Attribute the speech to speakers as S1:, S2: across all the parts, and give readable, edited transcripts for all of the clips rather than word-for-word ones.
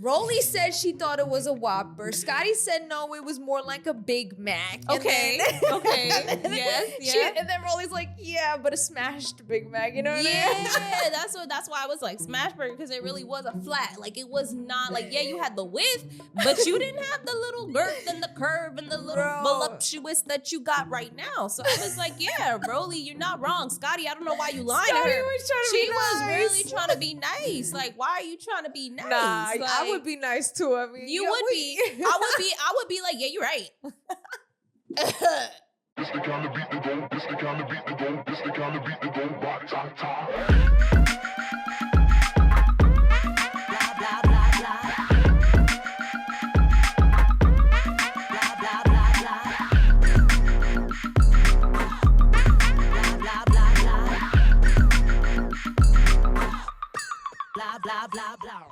S1: Rollie said she thought it was a Whopper. Scotty said no, it was more like a Big Mac.
S2: Okay. Yes.
S1: And then Rollie's like, yeah, but a smashed Big Mac. You know what I mean?
S2: Yeah, that's why I was like smash burger, because it really was a flat. Like it was not like, yeah, you had the width, but you didn't have the little girth and the curve and the little voluptuous that you got right now. So I was like, yeah, Rollie, you're not wrong. Scotty, I don't know why you lying to her. She was really trying to be nice. Like, why are you trying to be nice?
S1: Nah,
S2: like,
S1: I would be nice too. I mean,
S2: you would be. I would be like, yeah, you're right.
S3: This the kind of beat to go, this the kind of beat to go, this the kind of beat to go, rock, ta, ta.
S2: Blah, blah, blah, blah. Blah, blah, blah, blah. Blah, blah, blah. Blah, blah, blah, blah.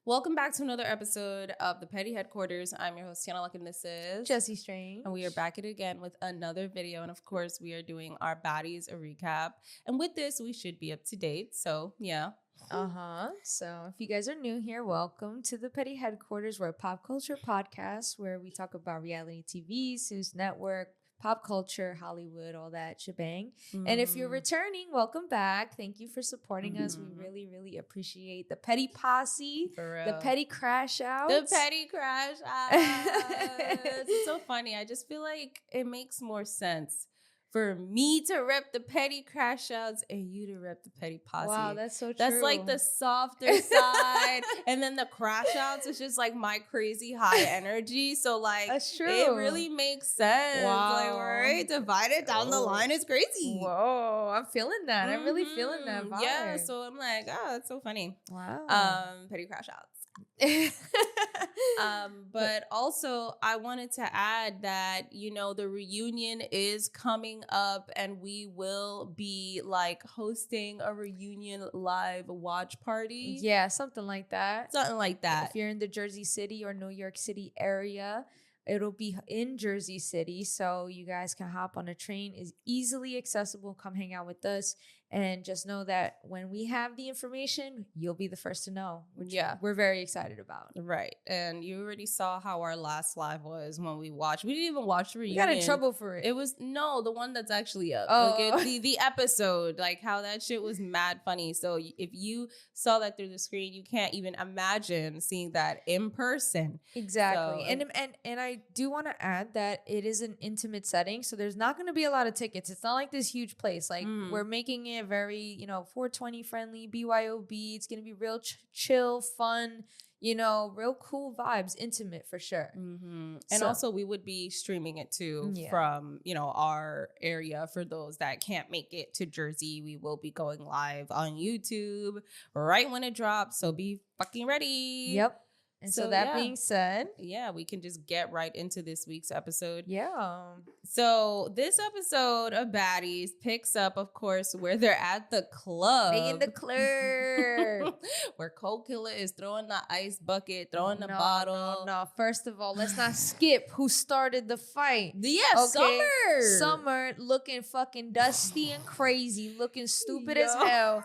S2: Welcome back to another episode of the Petty Headquarters. I'm your host, Tiana, and this is
S1: Jessie Strange.
S2: And we are back at it again with another video. And of course, we are doing our Baddies, a recap. And with this, we should be up to date. So, yeah.
S1: So if you guys are new here, welcome to the Petty Headquarters. We're a pop culture podcast where we talk about reality TV, Zeus Network, pop culture, Hollywood, all that shebang. And if you're returning, welcome back. Thank you for supporting us. We really, really appreciate the Petty Posse, the Petty Crash Outs.
S2: The Petty Crash Outs. It's so funny. I just feel like it makes more sense for me to rep the Petty Crash Outs and you to rep the Petty Posse.
S1: Wow, that's so true.
S2: That's like the softer side. And then the Crash Outs is just like my crazy high energy. So like,
S1: that's true.
S2: It really makes sense.
S1: Wow.
S2: Like, right, divided down the line is crazy.
S1: Whoa, I'm feeling that. I'm really feeling that vibe.
S2: Yeah, so I'm like, oh, that's so funny.
S1: Wow.
S2: Petty Crash Outs. But also I wanted to add that, you know, the reunion is coming up and we will be like hosting a reunion live watch party.
S1: Yeah, something like that.
S2: If
S1: you're in the Jersey City or New York City area, it'll be in Jersey City, so you guys can hop on a train. It's easily accessible. Come hang out with us. And just know that when we have the information, you'll be the first to know, which we're very excited about.
S2: Right. And you already saw how our last live was when we watched. We didn't even watch the reunion.
S1: We got in trouble for it.
S2: It was, no, the one that's actually up.
S1: Oh.
S2: Like the episode, like how that shit was mad funny. So if you saw that through the screen, you can't even imagine seeing that in person.
S1: Exactly.
S2: So,
S1: and I do want to add that it is an intimate setting, so there's not going to be a lot of tickets. It's not like this huge place. Like we're making it very, 420 friendly, BYOB. It's going to be real chill, fun, real cool vibes, intimate for sure.
S2: And also we would be streaming it too from, our area. For those that can't make it to Jersey, we will be going live on YouTube right when it drops. So be fucking ready.
S1: Yep. And so that being said,
S2: we can just get right into this week's episode.
S1: Yeah.
S2: So this episode of Baddies picks up, of course, where they're at the club.
S1: They in the club.
S2: Where Cold Killer is throwing the ice bucket, throwing the bottle.
S1: No. First of all, let's not skip who started the fight.
S2: Yeah,
S1: Summer looking fucking dusty and crazy, looking stupid as hell.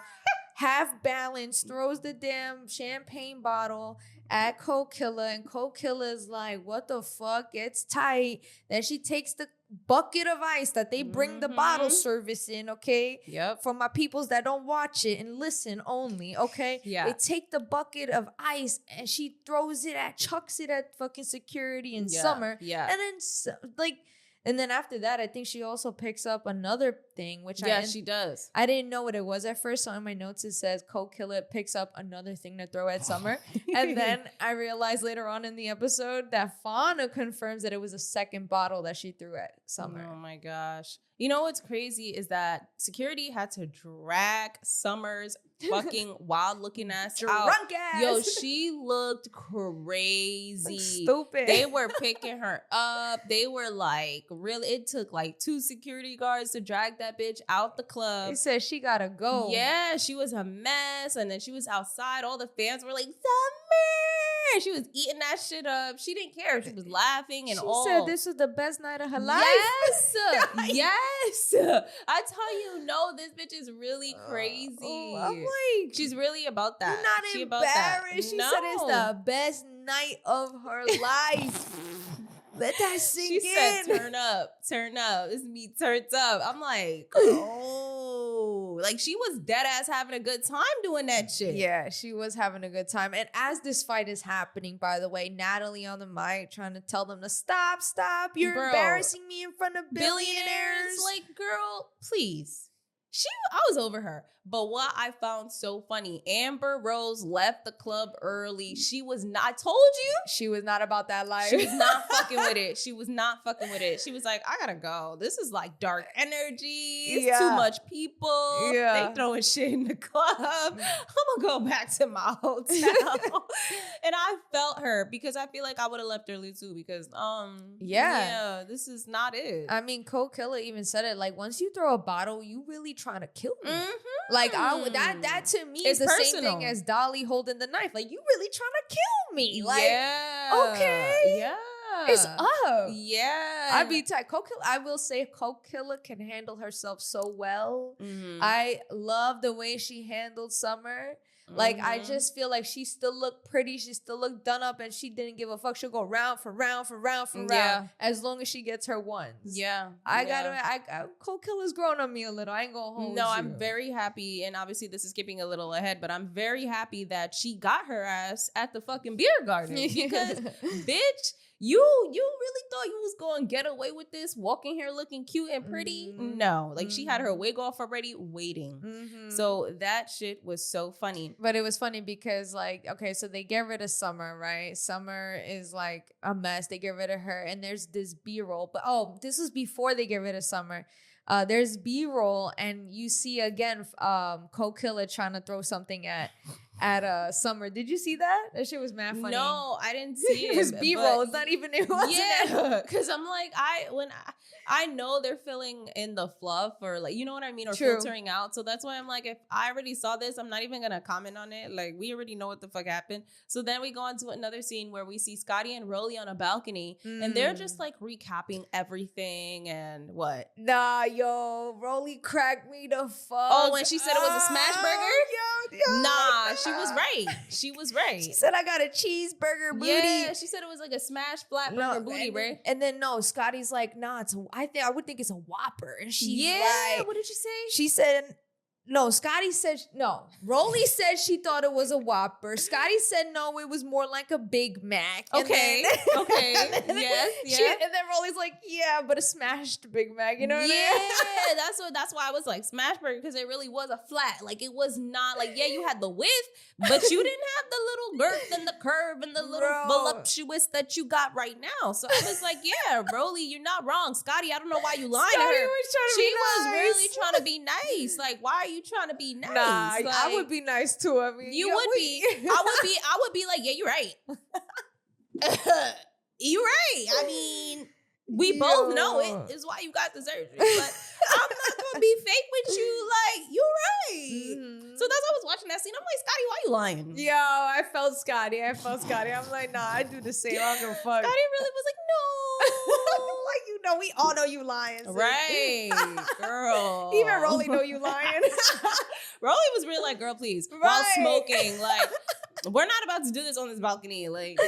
S1: Half balanced, throws the damn champagne bottle at Cold Killer, and Cold Killer's like, what the fuck? Gets tight. Then she takes the bucket of ice that they bring the bottle service in, okay?
S2: Yep.
S1: For my peoples that don't watch it and listen only, okay?
S2: Yeah.
S1: They take the bucket of ice and she chucks it at fucking security in Summer.
S2: Yeah.
S1: And then, and then after that, I think she also picks up another thing, which
S2: she does.
S1: I didn't know what it was at first. So in my notes, it says Cold Killer picks up another thing to throw at Summer. And then I realized later on in the episode that Fauna confirms that it was a second bottle that she threw at Summer.
S2: Oh my gosh. You know what's crazy is that security had to drag Summer's fucking wild looking ass
S1: drunk
S2: out.
S1: ass.
S2: Yo, she looked crazy.
S1: Stupid.
S2: They were picking her up. They were like, really, it took like 2 security guards to drag that bitch out the club.
S1: He said she gotta go.
S2: Yeah, she was a mess. And then she was outside. All the fans were like, Summer! She was eating that shit up. She didn't care. She was laughing and all.
S1: She said this was the best night of her life.
S2: Yes. Yes. I tell you, no, this bitch is really crazy.
S1: I'm like,
S2: she's really about that.
S1: You're not embarrassed. She said it's the best night of her life. Let that sink in.
S2: She said, turn up. This is me turns up. I'm like, oh. Like, she was dead ass having a good time doing that shit.
S1: Yeah, she was having a good time. And as this fight is happening, by the way, Natalie on the mic trying to tell them to stop. You're embarrassing me in front of billionaires.
S2: Like, girl, please. I was over her. But what I found so funny, Amber Rose left the club early. She was not, I told you.
S1: She was not about that life.
S2: She was not fucking with it. She was like, I gotta go. This is like dark energy. It's too much people.
S1: Yeah.
S2: They throwing shit in the club. I'm gonna go back to my hotel. And I felt her because I feel like I would have left early too because, this is not it.
S1: I mean, Cold Killer even said it, like, once you throw a bottle, you really trying to kill me. Like, that to me is the same thing as Dolly holding the knife. Like, you really trying to kill me. Like, okay.
S2: Yeah.
S1: It's up.
S2: Yeah.
S1: I'd be tight. Cold Killer, I will say Cold Killer can handle herself so well. I love the way she handled Summer. Like, I just feel like she still looked pretty. She still looked done up, and she didn't give a fuck. She'll go round for round as long as she gets her ones.
S2: Yeah.
S1: Cold Killer's grown on me a little. I ain't gonna hold you.
S2: I'm very happy, and obviously this is skipping a little ahead, but I'm very happy that she got her ass at the fucking beer garden because, bitch, you really thought you was going to get away with this, walking here looking cute and pretty? No. Like, she had her wig off already, waiting. So that shit was so funny.
S1: But it was funny because, like, okay, so they get rid of Summer, right? Summer is, like, a mess. They get rid of her, and there's this B-roll. But, this was before they get rid of Summer. There's B-roll, and you see, again, Cold Killer trying to throw something at Summer. Did you see that? That shit was mad funny.
S2: No, I didn't see it.
S1: It's B-roll. It's not even. It wasn't.
S2: Yeah, because I'm like, I know they're filling in the fluff or, like, you know what I mean, or filtering out. So that's why I'm like, if I already saw this, I'm not even gonna comment on it. Like, we already know what the fuck happened. So then we go on to another scene where we see Scotty and Rollie on a balcony, and they're just like recapping everything and what.
S1: Nah, yo, Rollie cracked me the fuck.
S2: Oh, when she said it was a smash burger?
S1: Yo,
S2: nah, she was right. She was right.
S1: She said I got a cheeseburger booty.
S2: Yeah, she said it was like a smash flat burger booty, right?
S1: And then Scotty's like, nah, I would think it's a Whopper. And she's like,
S2: what did she say?
S1: She said, no, Scotty said, no. Rollie said she thought it was a Whopper. Scotty said, no, it was more like a Big Mac.
S2: Okay. Yes.
S1: And then Rollie's like, yeah, but a smashed Big Mac. You know what I mean?
S2: Yeah, that's why I was like smash burger, because it really was a flat. Like, it was not like, yeah, you had the width, but you didn't have the little girth and the curve and the little voluptuous that you got right now. So I was like, yeah, Rollie, you're not wrong. Scotty, I don't know why you lying to her. She was really trying to be nice. Like, why are you trying to be nice?
S1: Nah,
S2: like,
S1: I would be nice too. I mean,
S2: you would be. I would be like, yeah, you're right. You're right. I mean, we both know it is why you got the surgery. But I'm not gonna be fake with you. Like, you're right. So that's why I was watching that scene. I'm like, Scotty, why you lying?
S1: Yo, I felt Scotty. I'm like, nah, I do the same. I don't give a fuck.
S2: Scotty really was like, no.
S1: Like, you know, we all know you lying. So.
S2: Right, girl.
S1: Even Rollie know you lying.
S2: Rollie was really like, girl, please. Right. While smoking, like, we're not about to do this on this balcony. Like,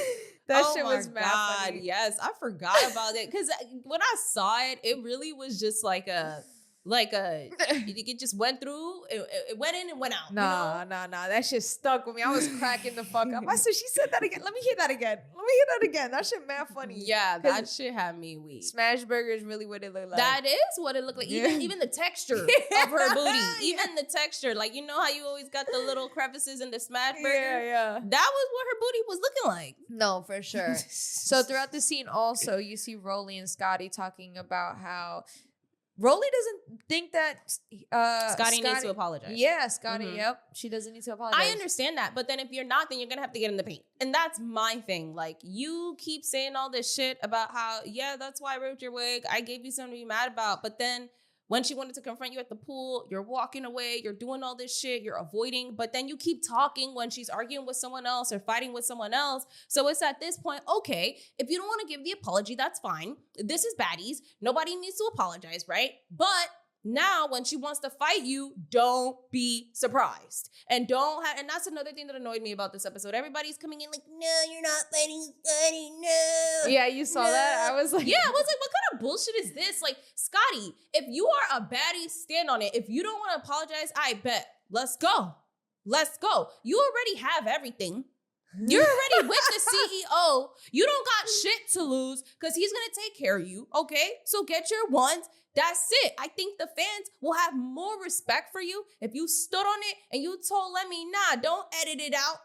S1: that shit was mad funny.
S2: Yes, I forgot about it. Because when I saw it, it really was just like it just went through, it went in and went out.
S1: Nah, that shit stuck with me. I was cracking the fuck up. I said, she said that again. Let me hear that again. That shit mad funny.
S2: Yeah, that shit had me weak.
S1: Smash burger is really what it looked like.
S2: That is what it looked like. Even the texture of her booty. Even the texture. Like, you know how you always got the little crevices in the smash burger?
S1: Yeah.
S2: That was what her booty was looking like.
S1: No, for sure. So throughout the scene also, you see Rollie and Scotty talking about how Rollie doesn't think that
S2: Scotty needs to apologize.
S1: Yeah, Scotty, yep. She doesn't need to apologize.
S2: I understand that, but then if you're not, then you're going to have to get in the paint. And that's my thing. Like, you keep saying all this shit about how, yeah, that's why I ripped your wig. I gave you something to be mad about. But then when she wanted to confront you at the pool, you're walking away, you're doing all this shit, you're avoiding, but then you keep talking when she's arguing with someone else or fighting with someone else. So it's at this point, okay, if you don't want to give the apology, that's fine. This is Baddies. Nobody needs to apologize, right? But Now, when she wants to fight you, don't be surprised. And that's another thing that annoyed me about this episode. Everybody's coming in like, no, you're not fighting Scotty, no.
S1: Yeah, you saw that? I was like...
S2: Yeah, I was like, what kind of bullshit is this? Like, Scotty, if you are a baddie, stand on it. If you don't want to apologize, I bet. Let's go. Let's go. You already have everything. You're already with the CEO. You don't got shit to lose because he's going to take care of you, okay? So get your ones. That's it. I think the fans will have more respect for you if you stood on it and you told Lemmy, nah, don't edit it out.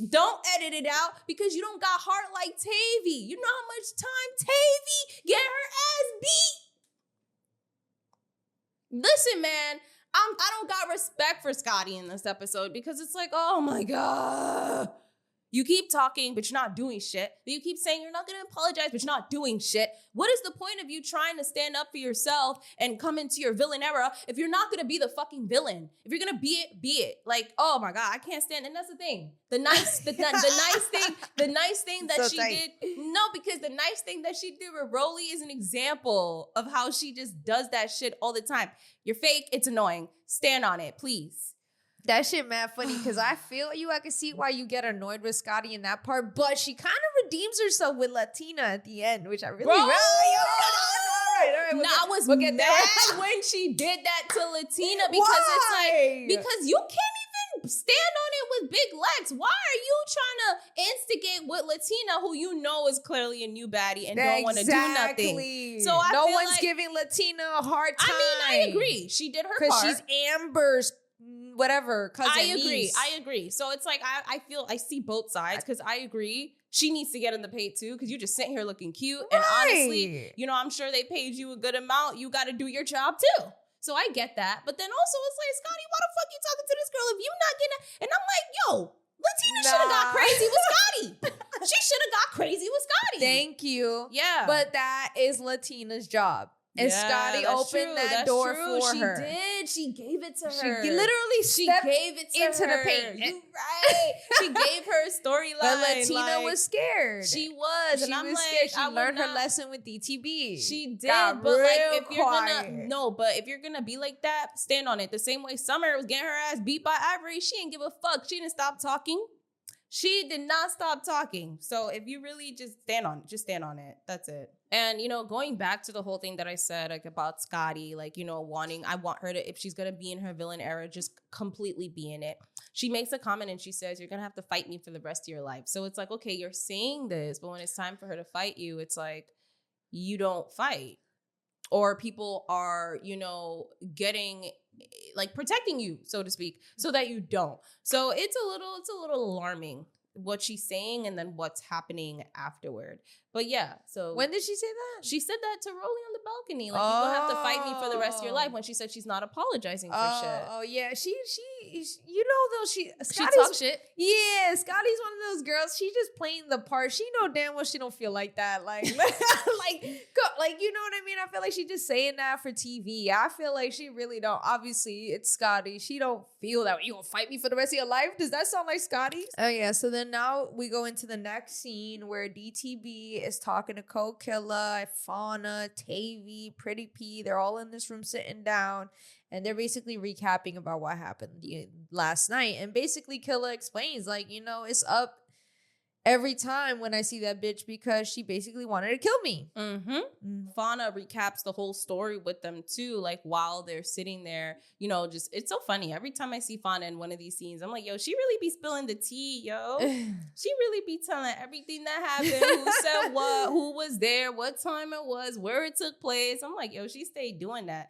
S2: Don't edit it out because you don't got heart like Tavi. You know how much time Tavi get her ass beat? Listen, man, I don't got respect for Scotty in this episode because it's like, oh my God. You keep talking, but you're not doing shit. You keep saying you're not going to apologize, but you're not doing shit. What is the point of you trying to stand up for yourself and come into your villain era if you're not going to be the fucking villain? If you're going to be it, be it. Like, oh my God, I can't stand it. And that's the thing. The nice thing that
S1: So
S2: she
S1: tight.
S2: did. No, because the nice thing that she did with Rollie is an example of how she just does that shit all the time. You're fake. It's annoying. Stand on it, please.
S1: That shit mad funny because I feel you. I can see why you get annoyed with Scotty in that part, but she kind of redeems herself with Latina at the end, which I really,
S2: Bro,
S1: all right.
S2: I was mad when she did that to Latina because it's like, because you can't even stand on it with Big Lex. Why are you trying to instigate with Latina, who you know is clearly a new baddie and don't want to do nothing? So
S1: no
S2: feel
S1: one's
S2: like,
S1: giving Latina a hard time.
S2: I mean, I agree. She did her
S1: because
S2: part.
S1: she's Amber's whatever cousin.
S2: I agree. So it's like I see both sides because I agree. She needs to get in the paint too because you just sitting here looking cute. And honestly, you know, I'm sure they paid you a good amount. You got to do your job too. So I get that. But then also it's like, Scotty, why the fuck you talking to this girl if you not getting? And I'm like, yo, Latina should have got crazy with Scotty. She should have got crazy with Scotty.
S1: Thank you.
S2: Yeah.
S1: But that is Latina's job. And Scotty opened that door for her.
S2: She did. She gave it to her.
S1: She literally stepped
S2: gave it to
S1: into
S2: her.
S1: the paint.
S2: You right. She gave her a storyline.
S1: But Latina was scared.
S2: She was. And I'm
S1: was
S2: like,
S1: scared. She learned her lesson with DTB.
S2: She did.
S1: Got
S2: but like,
S1: real
S2: if you're
S1: quiet.
S2: if you're gonna be like that, stand on it. The same way Summer was getting her ass beat by Ivory, she didn't give a fuck. She didn't stop talking. She did not stop talking. So if you really just stand on it. That's it. And, you know, going back to the whole thing that I said, like, about Scotty, like, you know, I want her to, if she's going to be in her villain era, just completely be in it. She makes a comment and she says, you're going to have to fight me for the rest of your life. So it's like, okay, you're saying this, but when it's time for her to fight you, it's like, you don't fight. Or people are, you know, getting, like, protecting you, so to speak, so that you don't. So it's a little alarming what she's saying and then what's happening afterward. But yeah, so
S1: when did she say that?
S2: She said that to Rollie on the balcony. Like, you're gonna have to fight me for the rest of your life, when she said she's not apologizing for shit.
S1: Oh yeah, she you know though she
S2: talks shit.
S1: Yeah, Scotty's one of those girls. She just playing the part. She know damn well she don't feel like that. Like you know what I mean? I feel like she just saying that for TV. I feel like she really don't. Obviously, it's Scotty. She don't feel that you gonna fight me for the rest of your life. Does that sound like Scotty? Oh yeah. So then now we go into the next scene where DTB is talking to Cold Killer, Fauna, Tavi, Pretty P. They're all in this room sitting down, and they're basically recapping about what happened last night. And basically, Killer explains, like, you know, it's up every time when I see that bitch because she basically wanted to kill me.
S2: Fauna recaps the whole story with them too, like while they're sitting there, you know, just, it's so funny. Every time I see Fauna in one of these scenes, I'm like, yo, she really be spilling the tea, yo. She really be telling everything that happened, who said what, who was there, what time it was, where it took place. I'm like, yo, she stayed doing that.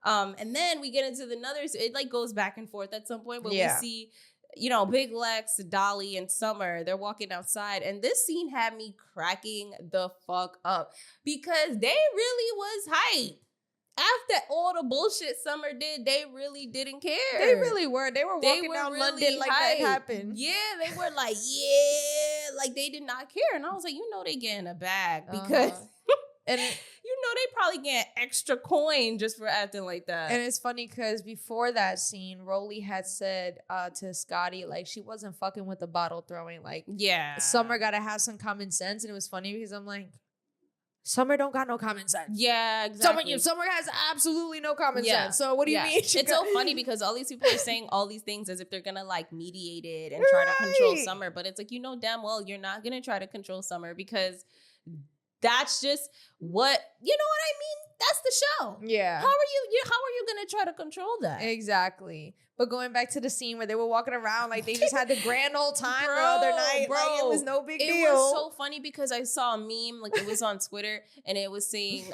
S2: And then we get into it like goes back and forth at some point, but we see, you know, Big Lex, Dolly, and Summer, they're walking outside. And this scene had me cracking the fuck up because they really was hype. After all the bullshit Summer did, they really didn't care.
S1: They really were. They were walking down really London like that happened.
S2: Yeah, they were like, yeah, like they did not care. And I was like, you know, they getting a bag because... And you know they probably get extra coin just for acting like that.
S1: And it's funny because before that scene, Rollie had said to Scotty, like, she wasn't fucking with the bottle throwing. Like,
S2: yeah,
S1: Summer gotta have some common sense. And it was funny because I'm like, Summer don't got no common sense.
S2: Yeah, exactly.
S1: Summer has absolutely no common sense. So what do you mean?
S2: It's so funny because all these people are saying all these things as if they're gonna like mediate it and try to control Summer, but it's like, you know damn well you're not gonna try to control Summer because that's just what, you know what I mean? That's the show.
S1: Yeah.
S2: How are you gonna try to control that?
S1: Exactly. But going back to the scene where they were walking around like they just had the grand old time the other night. Like it was no big deal.
S2: It was so funny because I saw a meme, like it was on Twitter, and it was saying,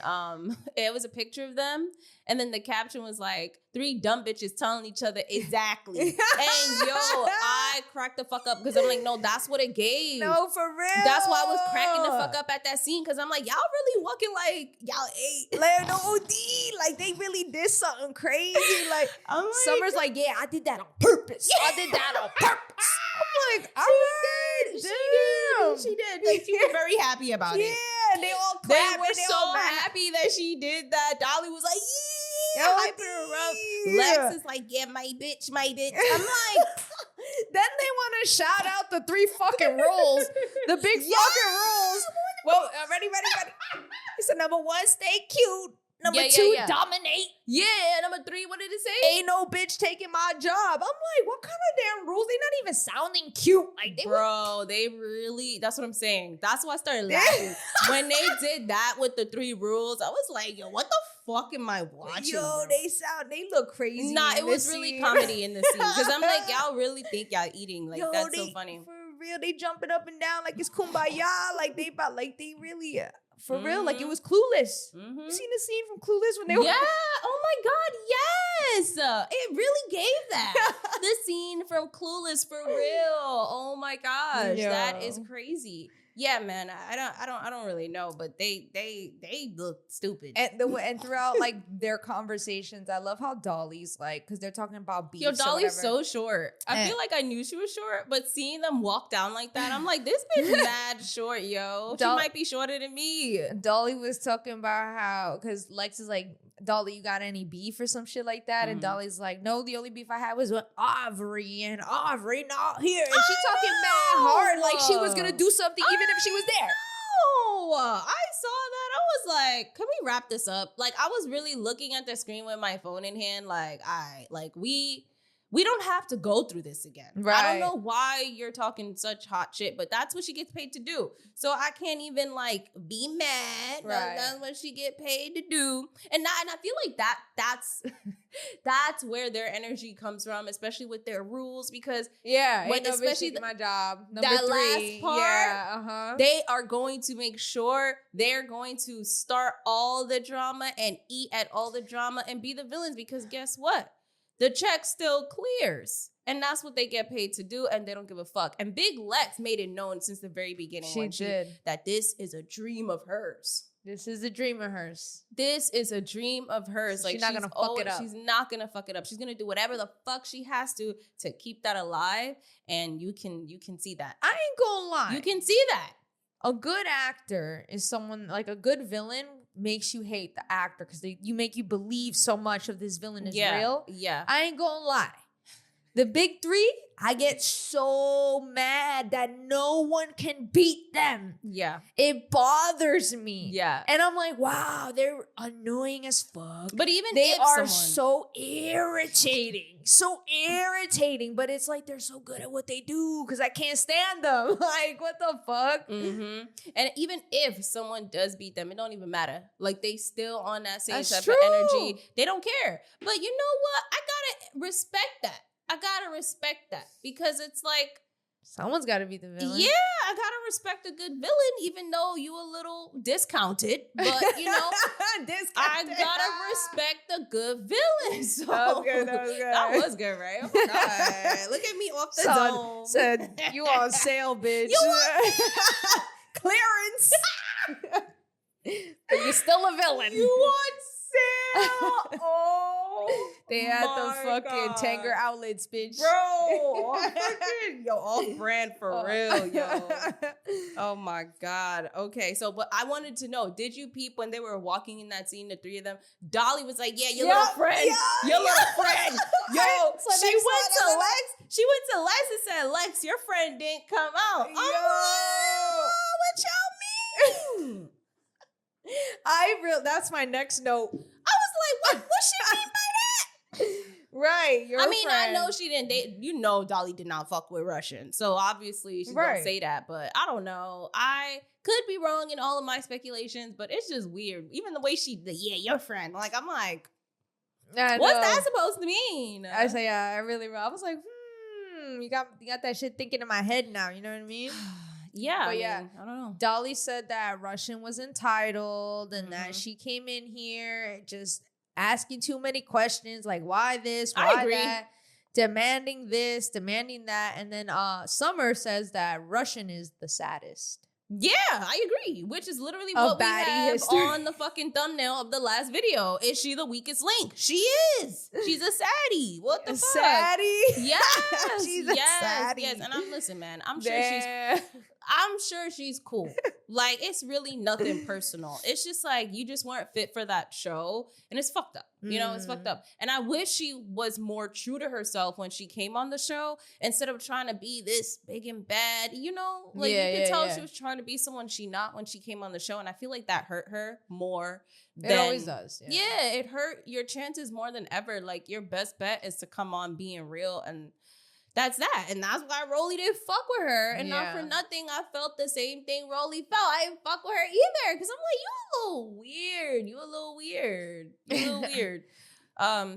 S2: it was a picture of them, and then the caption was like, 3 dumb bitches telling each other exactly. And yo, I cracked the fuck up because I'm like, no, that's what it gave.
S1: No, for real.
S2: That's why I was cracking the fuck up at that scene because I'm like, y'all really walking like y'all ate.
S1: Like no OD. Like they really did something crazy. Like Summer's like, yeah, I did that on purpose. Yeah. I did that on purpose. I'm like,
S2: she did. Like she was very happy about it.
S1: Yeah, they all clapped.
S2: They were so happy that she did that. Dolly was like, yeah, hyping her up. Lex is like, yeah, my bitch. I'm like,
S1: then they want to shout out the 3 fucking rules, the big fucking rules. Well, ready. It's number 1, stay cute. Number 2, dominate.
S2: Yeah, number 3, what did it say?
S1: Ain't no bitch taking my job. I'm like, what kind of damn rules? They not even sounding cute. Like
S2: they really, that's what I'm saying. That's why I started laughing. When they did that with the 3 rules, I was like, yo, what the fuck am I watching?
S1: Yo,
S2: bro?
S1: they look crazy.
S2: Nah, it was really comedy in the scene. Because I'm like, y'all really think y'all eating. Like, that's so funny.
S1: For real, they jumping up and down like it's kumbaya. Like they really... For real, like it was Clueless. You seen the scene from Clueless when they were...
S2: Yeah, oh my God, yes! It really gave that. The scene from Clueless, for real. Oh my gosh, that is crazy. Yeah, man, I don't really know, but they look stupid.
S1: And throughout like their conversations, I love how Dolly's like, because they're talking about beef.
S2: Yo, Dolly's so short. I feel like I knew she was short, but seeing them walk down like that, I'm like, this bitch mad short, yo. She might be shorter than me.
S1: Dolly was talking about how, because Lex is like, Dolly, you got any beef or some shit like that? And Dolly's like, no, the only beef I had was with Aubrey, and Aubrey not here. And she talking mad hard like she was gonna do something even if she was there.
S2: No, I saw that. I was like, can we wrap this up? Like, I was really looking at the screen with my phone in hand. Like, we don't have to go through this again. Right. I don't know why you're talking such hot shit, but that's what she gets paid to do. So I can't even like be mad. Right. That's what she get paid to do. And I feel like that's where their energy comes from, especially with their rules, because
S1: especially my job. Number
S2: that
S1: 3,
S2: last part, they are going to make sure they're going to start all the drama and eat at all the drama and be the villains, because guess what? The check still clears. And that's what they get paid to do, and they don't give a fuck. And Big Lex made it known since the very beginning that this is a dream of hers.
S1: This is a dream of hers.
S2: This is a dream of hers. Like,
S1: she's not gonna fuck it up.
S2: She's not gonna fuck it up. She's gonna do whatever the fuck she has to keep that alive. And you can see that.
S1: I ain't gonna lie.
S2: You can see that.
S1: A good actor is someone, like a good villain makes you hate the actor because you make you believe so much of this villain is real.
S2: Yeah.
S1: I ain't gonna lie. The big 3, I get so mad that no one can beat them.
S2: Yeah.
S1: It bothers me.
S2: Yeah.
S1: And I'm like, wow, they're annoying as fuck.
S2: But even
S1: they are so irritating. So irritating. But it's like they're so good at what they do because I can't stand them. Like, what the fuck?
S2: Mm-hmm. And even if someone does beat them, it don't even matter. Like, they still on that same
S1: That's
S2: type
S1: true.
S2: of energy. They don't care. But you know what? I gotta respect that. Because it's like,
S1: someone's got to be the villain.
S2: Yeah, I gotta respect a good villain, even though you a little discounted. But you know, I gotta respect a good villain. So
S1: that was good.
S2: That was good, right? Oh my God. Look at me off the dome.
S1: Said you on sale, bitch. Clearance. But you're still a villain.
S2: You on sale? Oh.
S1: They had the fucking Tanger outlets, bitch.
S2: Bro, yo, off brand for real, yo. Oh my God. Okay, so but I wanted to know, did you peep when they were walking in that scene, the 3 of them? Dolly was like, yeah, your little friend. Your little friend. Yo, she went to Lex. She went to Lex and said, Lex, your friend didn't come out. I'm like, what y'all mean?
S1: That's my next note.
S2: I was like, what she mean by that?
S1: Right.
S2: I mean, I know she didn't date. You know, Dolly did not fuck with Russian, so obviously she's gonna say that. But I don't know. I could be wrong in all of my speculations, but it's just weird. Even the way your friend. Like, I'm like, what's that supposed to mean?
S1: I say, I really. I was like, you got that shit thinking in my head now. You know what I mean?
S2: Yeah,
S1: but
S2: I don't know.
S1: Dolly said that Russian was entitled and that she came in here just asking too many questions, like why this, why that, demanding this, demanding that, and then Summer says that Russian is the saddest.
S2: Yeah, I agree. Which is literally what we have on the fucking thumbnail of the last video. Is she the weakest link? She is. She's a saddie. What the fuck?
S1: Saddie?
S2: Yes.
S1: She's a saddie.
S2: Yes. And listen, man. I'm sure she's cool. Like, it's really nothing personal. It's just like, you just weren't fit for that show. And it's fucked up. You know, it's fucked up. And I wish she was more true to herself when she came on the show, instead of trying to be this big and bad, you know? Like, you could tell she was trying to be someone she not when she came on the show. And I feel like that hurt her more than...
S1: It always does.
S2: Yeah, it hurt your chances more than ever. Like, your best bet is to come on being real, and that's that. And that's why Rollie didn't fuck with her. And not for nothing, I felt the same thing Rollie felt. I didn't fuck with her either. Because I'm like, you a little weird. You a little weird.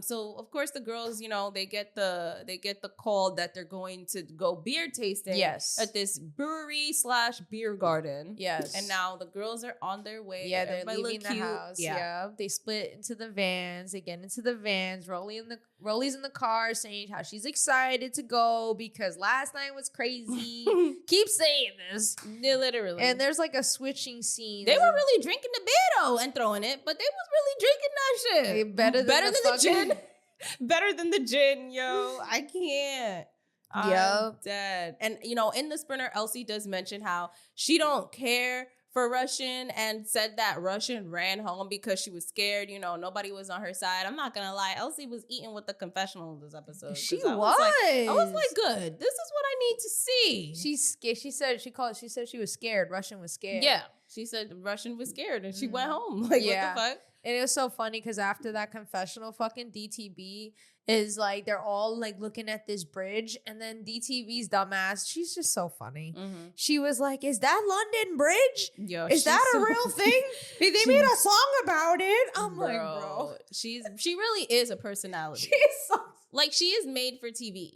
S2: So of course the girls, you know, they get the call that they're going to go beer tasting at this brewery / beer garden. Yes. And now the girls are on their way.
S1: Yeah, they're leaving the house. Yeah. They split into the vans. They get into the vans. Rollie's in the car saying how she's excited to go because last night was crazy. Keep saying this.
S2: Yeah, literally.
S1: And there's like a switching scene.
S2: They were really drinking the beer though and throwing it, but they was really drinking that shit.
S1: Better than the gin.
S2: Better than the gin, yo. I can't. I'm dead. And, you know, in the Sprinter, Elsie does mention how she don't care for Russian and said that Russian ran home because she was scared. You know, nobody was on her side. I'm not going to lie. Elsie was eating with the confessional this episode.
S1: She was.
S2: I was like, good. This is what I need to see.
S1: She's scared. She said she was scared. Russian was scared.
S2: Yeah. She said Russian was scared and she went home. Like, what the fuck?
S1: And it was so funny because after that confessional, fucking DTB is like, they're all like looking at this bridge, and then DTV's dumbass, she's just so funny. She was like, is that London Bridge?
S2: Yo,
S1: is that a real thing? They made a song about it. I'm like, bro.
S2: She really is a personality.
S1: She is so...
S2: Like, she is made for TV.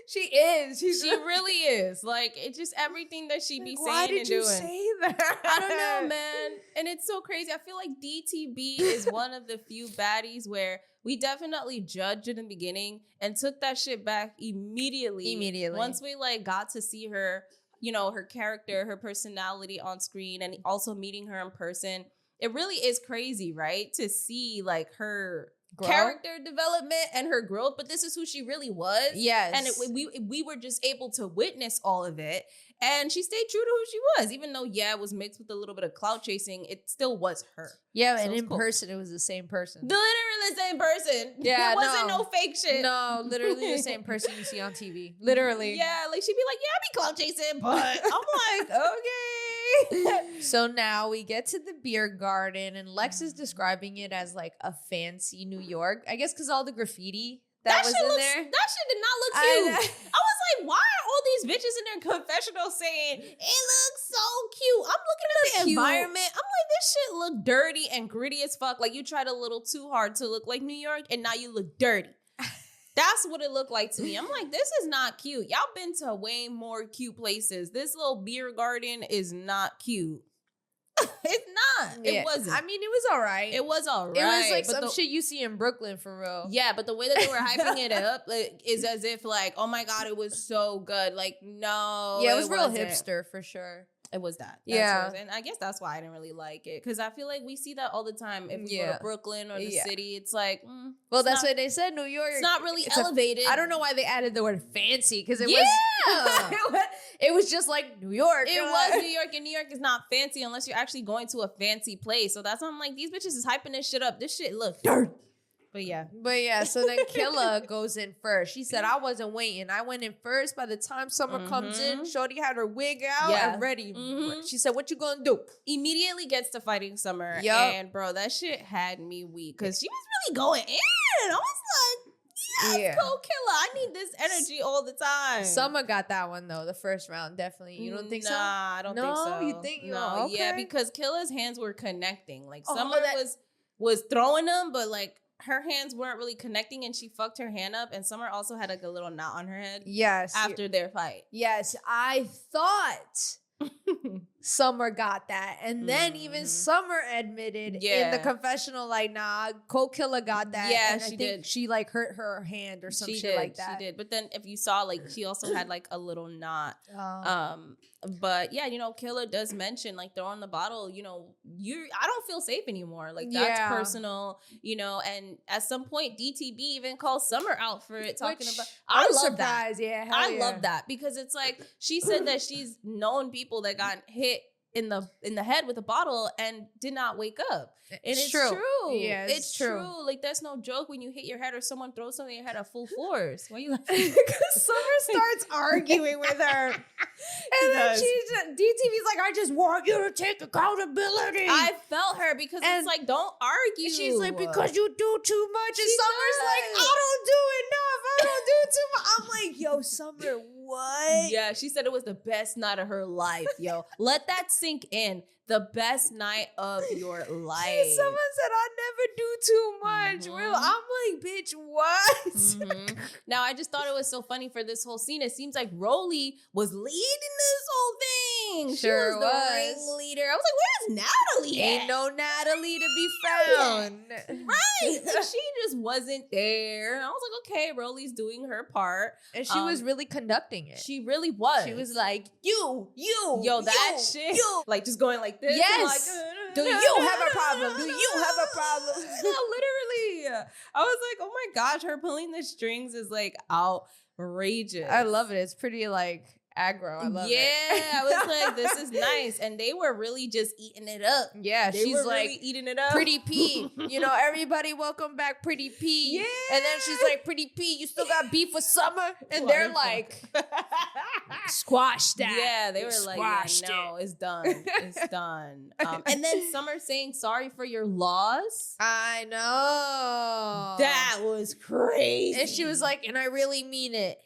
S1: She is.
S2: She really is. Like, it's just everything that she be saying and doing.
S1: Why did you say that?
S2: I don't know, man. And it's so crazy. I feel like DTB is one of the few baddies where we definitely judged in the beginning and took that shit back immediately. Once we like got to see her, you know, her character, her personality on screen, and also meeting her in person. It really is crazy, right? To see like her character development and her growth, but this is who she really was. Yes. And we were just able to witness all of it. And she stayed true to who she was, even though, it was mixed with a little bit of clout chasing. It still was her.
S1: Yeah, so and in person, it was the same person.
S2: Literally the same person.
S1: Yeah,
S2: it wasn't no fake shit.
S1: No, literally the same person you see on TV. Literally.
S2: Yeah, like she'd be like, I be clout chasing, but I'm like, okay.
S1: So now we get to the beer garden, and Lex is describing it as like a fancy New York. I guess because all the graffiti that was in there.
S2: That shit did not look cute. I was like, why are all these bitches in their confessional saying, it looks so cute? I'm looking at the environment. I'm like, this shit look dirty and gritty as fuck. Like, you tried a little too hard to look like New York, and now you look dirty. That's what it looked like to me. I'm like, this is not cute. Y'all been to way more cute places. This little beer garden is not cute. It's not. It wasn't.
S1: I mean, it was all right.
S2: It was all right.
S1: It was like some shit you see in Brooklyn for real.
S2: Yeah, but the way that they were hyping it up is as if like, oh my God, it was so good. Like, no.
S1: Yeah, it was real hipster for sure.
S2: It was that. And I guess that's why I didn't really like it. Because I feel like we see that all the time. If we go to Brooklyn or the city, it's like,
S1: well, that's what they said. New York.
S2: It's not really elevated.
S1: I don't know why they added the word fancy. Because it was. It was just like New York.
S2: It was New York. And New York is not fancy unless you're actually going to a fancy place. So that's why I'm like, these bitches is hyping this shit up. This shit look dirt. But yeah.
S1: So then Killa goes in first. She said, I wasn't waiting. I went in first. By the time Summer comes in, Shorty had her wig out and ready. She said, what you gonna do?
S2: Immediately gets to fighting Summer.
S1: Yup.
S2: And bro, that shit had me weak. Because she was really going in. I was like, yes, go Killa. I need this energy all the time.
S1: Summer got that one though, the first round, definitely. You don't think so?
S2: Nah, I don't think so.
S1: You think?
S2: No,
S1: okay.
S2: yeah, because Killa's hands were connecting. Like Summer was throwing them, but like her hands weren't really connecting, and she fucked her hand up. And Summer also had like a little knot on her head.
S1: Yes.
S2: After their fight.
S1: Yes, I thought Summer got that. And then even Summer admitted in the confessional, like, nah, Killa got that.
S2: Yeah,
S1: and
S2: she
S1: I think
S2: did.
S1: She like hurt her hand or some shit like that.
S2: She did. But then if you saw, like, she also had like a little knot. But yeah, you know, Killa does mention like throwing the bottle, you know, I don't feel safe anymore. Like that's personal, you know, and at some point DTB even calls Summer out for it, talking about I love that.
S1: Yeah,
S2: I love that because it's like she said that she's known people that got hit in the head with a bottle and did not wake up. And it's true.
S1: Yeah,
S2: it's true. Like that's no joke when you hit your head or someone throws something in your head at full force. Why are you laughing?
S1: Because Summer starts arguing with her. And then DTV's like, I just want you to take accountability.
S2: I felt her because it's like, don't argue.
S1: She's like, because you do too much. And Summer's like, I don't do enough. I don't do too much. I'm like, yo, Summer, what?
S2: Yeah, she said it was the best night of her life, yo. Let that sink in. The best night of your life.
S1: Someone said, I never do too much. I'm like, bitch, what?
S2: Now, I just thought it was so funny for this whole scene. It seems like Rollie was leading this whole thing.
S1: Sure
S2: she was the ringleader. I was like, where's Natalie at?
S1: Ain't no Natalie to be found.
S2: Right. Like, she just wasn't there. And I was like, okay, Rollie's doing her part.
S1: And she was really conducting it.
S2: She really was.
S1: She was like, you.
S2: Yo, that shit. Like, just going like this.
S1: Yes.
S2: Like,
S1: do you have a problem? Do you have a problem?
S2: No, literally. I was like, oh my gosh, her pulling the strings is like outrageous.
S1: I love it. It's pretty like aggro. I love it.
S2: Yeah, I was like, this is nice. And they were really just eating it up.
S1: Yeah,
S2: they
S1: she's
S2: were
S1: like
S2: really eating it up.
S1: Pretty P. You know, everybody welcome back Pretty P. Yeah. And then she's like, Pretty P, you still got beef with Summer? And they're like, squash that.
S2: Yeah, they were like, yeah, no, it's done. It's done. And then Summer saying sorry for your loss.
S1: I know.
S2: That was crazy.
S1: And she was like, and I really mean it.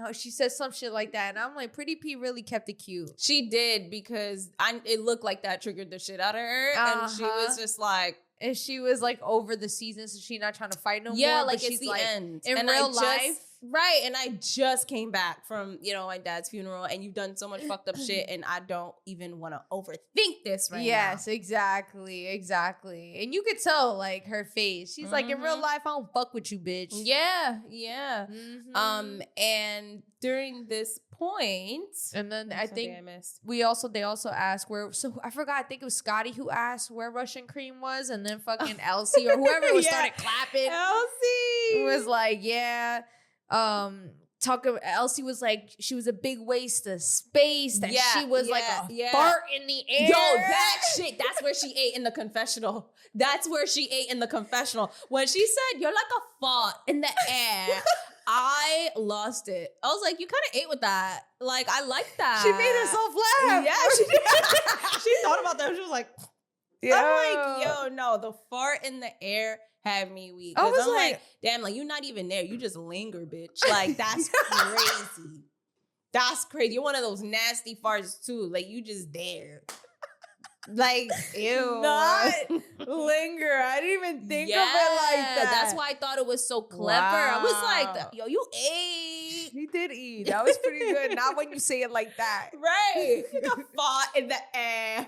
S1: Oh, she said some shit like that. And I'm like, Pretty P really kept it cute.
S2: She did because it looked like that triggered the shit out of her. And she was just like.
S1: And she was like over the season, so she's not trying to fight no more.
S2: Yeah, like
S1: she's
S2: it's the
S1: like,
S2: end.
S1: In real life.
S2: Right. And I just came back from, you know, my dad's funeral and you've done so much fucked up shit and I don't even want to overthink this right now.
S1: Yes, exactly. And you could tell like her face. She's like, in real life, I don't fuck with you, bitch.
S2: Yeah. And during this point,
S1: and then I think
S2: I missed.
S1: they also asked where, so I forgot, I think it was Scotty who asked where Russian Cream was, and then fucking Elsie or whoever started clapping.
S2: Elsie
S1: was like, yeah. Elsie was like, she was a big waste of space, that she was like a fart in the air.
S2: Yo, that shit, that's where she ate in the confessional. That's where she ate in the confessional. When she said, you're like a fart in the air, I lost it. I was like, you kind of ate with that. Like, I like that.
S1: She made herself laugh.
S2: Yeah, she did. She thought about that. She was like, I'm like, yo, no, the fart in the air had me weak. I was like, damn, like, you're not even there. You just linger, bitch. Like, that's crazy. That's crazy. You're one of those nasty farts, too. Like, you just there. Like, ew.
S1: Not linger. I didn't even think of it like that.
S2: That's why I thought it was so clever. Wow. I was like, yo, you ate.
S1: He did eat. That was pretty good. Not when you say it like that.
S2: Right. You got fought in the air.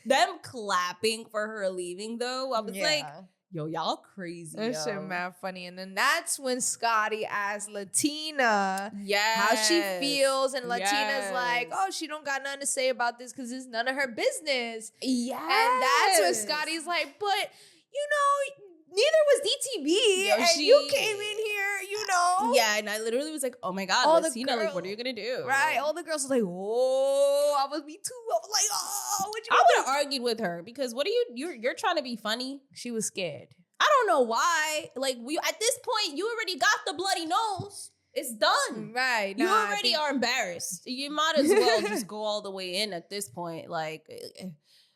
S2: Them clapping for her leaving, though. I was like, yo, y'all crazy.
S1: That shit mad funny. And then that's when Scotty asked Latina how she feels. And Latina's like, oh, she don't got nothing to say about this because it's none of her business.
S2: Yeah.
S1: And that's when Scotty's like, but, you know, neither was DTV.
S2: Yo,
S1: and you came in here, you know.
S2: Yeah, and I literally was like, oh my God,
S1: All
S2: Latina,
S1: the
S2: like, what are you going to do?
S1: Right. All the girls was like, oh, I was me too. I was like, oh, what you
S2: I
S1: gonna
S2: would have argued with her because what are you're trying to be funny?
S1: do? She was scared.
S2: I don't know why. Like, we at this point, you already got the bloody nose. It's done.
S1: Right.
S2: You already are embarrassed. You might as well just go all the way in at this point. Like,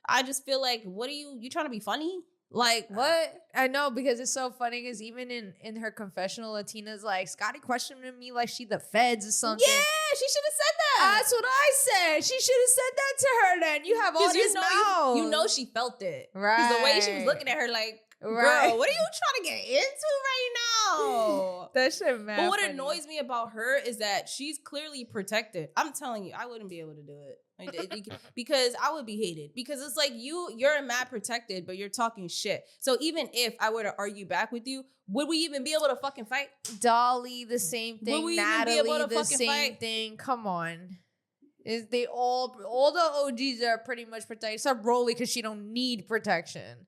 S2: I just feel like, what are you trying to be funny? Like,
S1: What? I know, because it's so funny because even in her confessional, Latina's like, Scotty questioning me like she the feds or something.
S2: yeah, she should have said that.
S1: That's what I said. She should have said that to her then. You have all this mouth.
S2: You know she felt it.
S1: Right.
S2: Because the way she was looking at her like,
S1: Right.
S2: girl, what are you trying to get into right now?
S1: That shit, man.
S2: But what annoys me about her is that she's clearly protected. I'm telling you, I wouldn't be able to do it. Because I would be hated. Because it's like you're mad protected, but you're talking shit. So even if I were to argue back with you, would we even be able to fucking fight?
S1: Dolly, the same thing.
S2: Would we even
S1: Natalie,
S2: be able to
S1: the
S2: fucking
S1: same
S2: fight?
S1: thing. Come on. Is they all the OGs are pretty much protected, except Rollie because she don't need protection.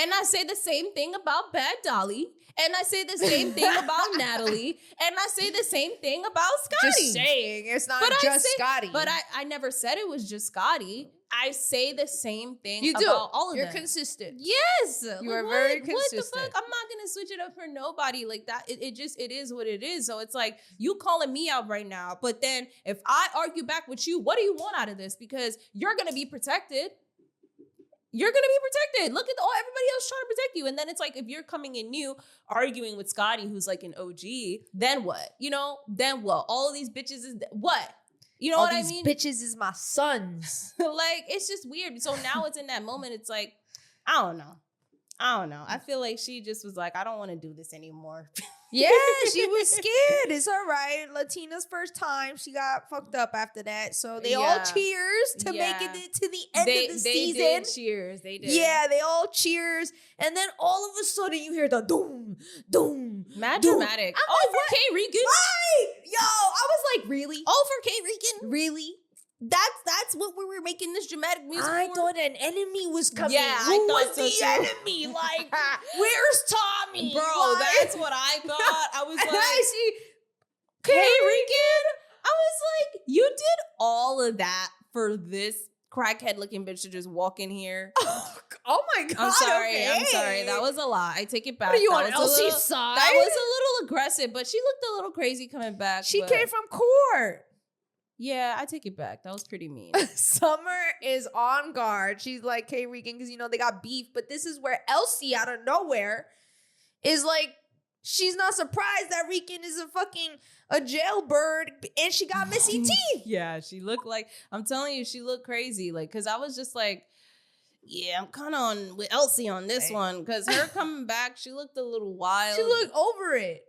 S2: And I say the same thing about Bad Dolly. And I say the same thing about Natalie. And I say the same thing about Scotty.
S1: Just saying, it's not
S2: But
S1: just Scotty.
S2: But I never said it was just Scotty. I say the same thing
S1: you do.
S2: about all of
S1: You're
S2: them.
S1: consistent.
S2: Yes.
S1: You are very
S2: What
S1: consistent.
S2: the fuck? I'm not going to switch it up for nobody like that. It is what it is. So it's like, you calling me out right now. But then if I argue back with you, what do you want out of this? Because you're going to be protected. You're going to be protected. Look at everybody else trying to protect you. And then it's like, if you're coming in new, arguing with Scotty, who's like an OG, then what? You know, then what? All of these bitches is what? You know
S1: All
S2: what I
S1: these
S2: mean?
S1: bitches is my sons.
S2: Like, it's just weird. So now it's in that moment. It's like, I don't know. I feel like she just was like, I don't want to do this anymore.
S1: Yeah, she was scared. It's all right. Latina's first time. She got fucked up after that. So they all cheers to make it to the end of the season.
S2: They did cheers. They did.
S1: Yeah, they all cheers. And then all of a sudden you hear the doom, doom.
S2: Mad
S1: doom.
S2: dramatic.
S1: I'm
S2: Oh,
S1: like,
S2: for
S1: what?
S2: K. Regan.
S1: Right. Yo, I was like, really?
S2: Oh, for K. Regan.
S1: Really?
S2: That's what we were making this dramatic music
S1: I
S2: for?
S1: thought an enemy was coming.
S2: Yeah,
S1: Who
S2: I thought
S1: was
S2: so
S1: the
S2: too.
S1: enemy? Like, where's Tommy?
S2: Bro,
S1: Like-
S2: that's what I thought. I was
S1: And
S2: like,
S1: I see
S2: K. Regan. I was like, you did all of that for this crackhead looking bitch to just walk in here.
S1: Oh my god!
S2: I'm sorry.
S1: okay.
S2: I'm sorry. That was a lot. I take it back.
S1: What are you
S2: That
S1: on
S2: was a little-
S1: Elsie's side?
S2: That was a little aggressive, but she looked a little crazy coming back.
S1: She
S2: but
S1: came from court.
S2: Yeah, I take it back. That was pretty mean.
S1: Summer is on guard. She's like, K. Regan, because they got beef. But this is where Elsie, out of nowhere, is like, she's not surprised that Regan is a jailbird and she got messy teeth.
S2: Yeah, she looked like, I'm telling you, she looked crazy. Like, because I was just like, yeah, I'm kind of on with Elsie on this one. Because her coming back, she looked a little wild.
S1: She looked over it.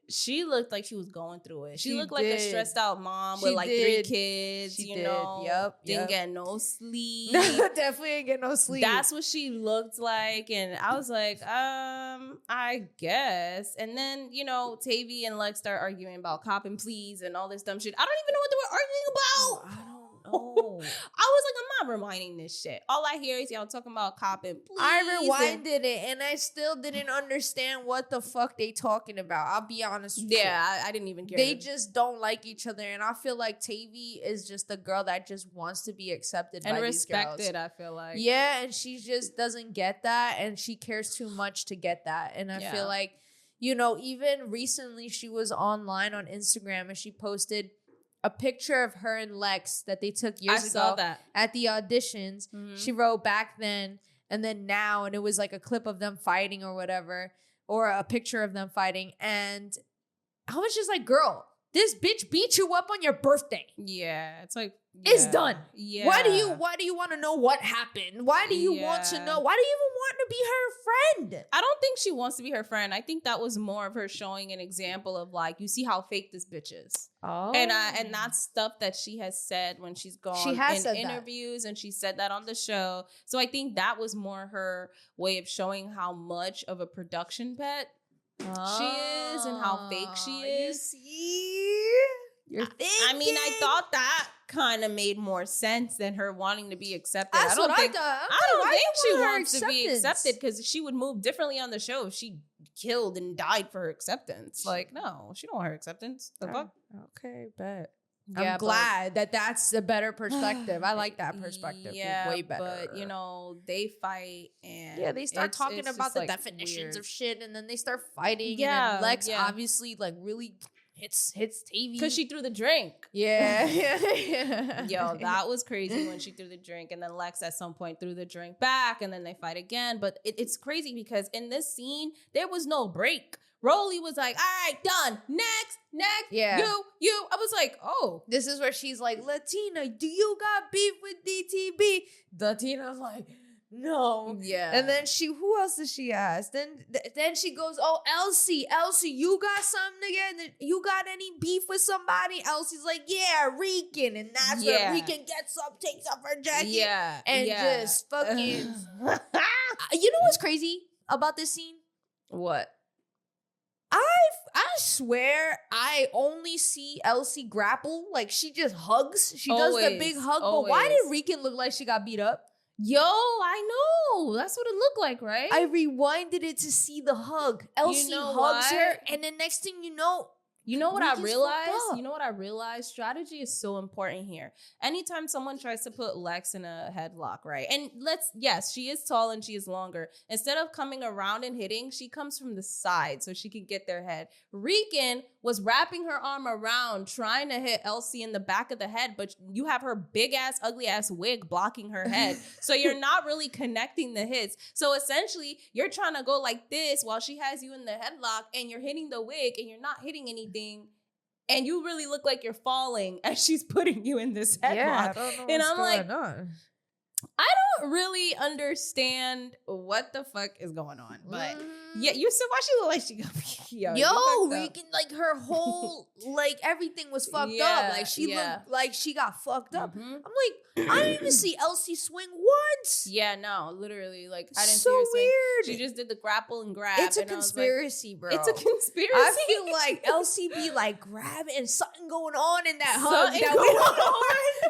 S2: She looked like she was going through it. She
S1: She
S2: looked like a
S1: did.
S2: stressed out mom
S1: She
S2: with like
S1: did.
S2: 3 kids,
S1: She
S2: you
S1: did.
S2: know.
S1: Yep,
S2: Didn't
S1: yep.
S2: get no sleep.
S1: Definitely ain't get no sleep.
S2: That's what she looked like. And I was like, I guess. And then, Tavi and Lex start arguing about cop and pleas and all this dumb shit. I don't even know what they were arguing about.
S1: I don't know.
S2: I was like, I'm not rewinding this shit. All I hear is y'all talking about cop and pleas.
S1: I rewinded it and I still didn't understand what the fuck they talking about. I'll be honest with you.
S2: Yeah, I didn't even care.
S1: They just don't like each other. And I feel like Tavi is just the girl that just wants to be accepted
S2: and
S1: by these girls.
S2: respected, I feel like.
S1: Yeah, and she just doesn't get that. And she cares too much to get that. And I feel like, even recently she was online on Instagram and she posted a picture of her and Lex that they took years ago
S2: saw that.
S1: at the auditions.
S2: Mhm.
S1: She wrote back then and then now, and it was like a clip of them fighting or whatever, or a picture of them fighting. And I was just like, girl, this bitch beat you up on your birthday.
S2: Yeah, it's like
S1: It's done.
S2: Yeah.
S1: Why do you want to know what happened? Why do you want to know? Why do you even want to be her friend?
S2: I don't think she wants to be her friend. I think that was more of her showing an example of like, you see how fake this bitch is.
S1: Oh.
S2: And that's stuff that she has said when she's gone
S1: She has
S2: in
S1: said
S2: interviews, and she said that on the show. So I think that was more her way of showing how much of a production pet she is and how fake she is.
S1: You see? You're thinking.
S2: I mean, I thought that. kind of made more sense than her wanting to be accepted.
S1: That's what I thought.
S2: I don't think she
S1: want her
S2: wants to be
S1: acceptance?
S2: accepted because she would move differently on the show if she killed and died for her acceptance. Like, no, she don't want her acceptance. The fuck?
S1: Okay, bet.
S2: Yeah,
S1: I'm glad that that's a better perspective. I like that perspective.
S2: Yeah,
S1: way better.
S2: but you know, they fight and
S1: they start talking
S2: it's
S1: about
S2: just,
S1: the
S2: like,
S1: definitions
S2: weird.
S1: of shit, and then they start fighting.
S2: Yeah,
S1: and then Lex
S2: yeah.
S1: obviously like really hits Tavi
S2: Because she threw the drink.
S1: Yeah.
S2: Yo, that was crazy when she threw the drink. And then Lex at some point threw the drink back and then they fight again. But it's crazy because in this scene, there was no break. Rollie was like, all right, done. Next.
S1: Yeah.
S2: You. I was like, oh.
S1: This is where she's like, Latina, do you got beef with DTB? Latina's like, no.
S2: Yeah.
S1: And then who else does she ask? Then she goes, oh, Elsie, you got something again? You got any beef with somebody? Elsie's like, yeah, Rican. And that's where Rican gets up, takes off her jacket.
S2: Yeah.
S1: And just fucking. You know what's crazy about this scene?
S2: What?
S1: I swear I only see Elsie grapple. Like, she just hugs. She does the big hug. But why did Rican look like she got beat up?
S2: Yo, I know. That's what it looked like, right?
S1: I rewinded it to see the hug. Elsie hugs her, and the next thing you know what I
S2: Rican's
S1: realized?
S2: fucked up. You know what I realized? Strategy is so important here. Anytime someone tries to put Lex in a headlock, right? And yes, she is tall and she is longer. Instead of coming around and hitting, she comes from the side so she can get their head. Rican was wrapping her arm around, trying to hit Elsie in the back of the head, but you have her big ass, ugly ass wig blocking her head. So you're not really connecting the hits. So essentially, you're trying to go like this while she has you in the headlock and you're hitting the wig and you're not hitting anything. And you really look like you're falling as she's putting you in this headlock.
S1: Yeah, I don't know
S2: and
S1: what's
S2: I'm like,
S1: on.
S2: I don't really understand what the fuck is going on. But yeah, you said why she look like she got
S1: Yo, Rican, like her whole like everything was fucked up. Like she looked like she got fucked up. I'm like, I didn't even see Elsie swing once.
S2: Yeah, no, literally, like I didn't
S1: so
S2: see her swing.
S1: weird.
S2: She just did the grapple and grab.
S1: It's a
S2: and
S1: conspiracy,
S2: like,
S1: bro.
S2: It's a conspiracy.
S1: I feel like Elsie be like grabbing and something going on in that hug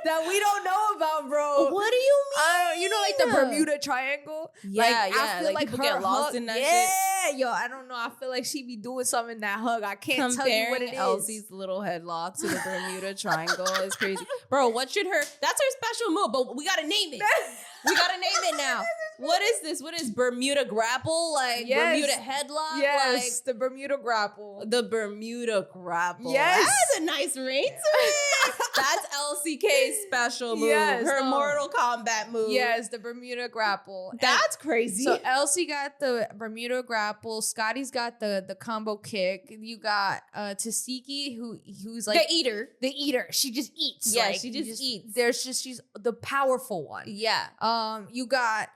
S1: that we don't know about, bro.
S2: What do you mean?
S1: You know, like the Bermuda Triangle.
S2: Yeah,
S1: I feel like
S2: people
S1: her
S2: get lost
S1: hug,
S2: in that shit.
S1: Yeah, yo, I don't know. I feel like she be doing something in that hug. I can't tell you what it is.
S2: Elsie's little headlock to the Bermuda Triangle is crazy, bro. What should her? That's her special move, but we gotta name it. We gotta name it now. What is this? What is Bermuda grapple? Like Bermuda headlock?
S1: Yes, the Bermuda grapple.
S2: The Bermuda grapple.
S1: Yes.
S2: That has a nice ring to it. That's LCK's special move.
S1: Yes,
S2: her Mortal Kombat move.
S1: Yes, the Bermuda grapple.
S2: That's crazy.
S1: So Elsie got the Bermuda grapple. Scotty's got the combo kick. You got Tasiki who's like
S2: the eater.
S1: The eater. She just eats.
S2: Yeah,
S1: like,
S2: she just eats.
S1: She's the powerful one.
S2: Yeah.
S1: You got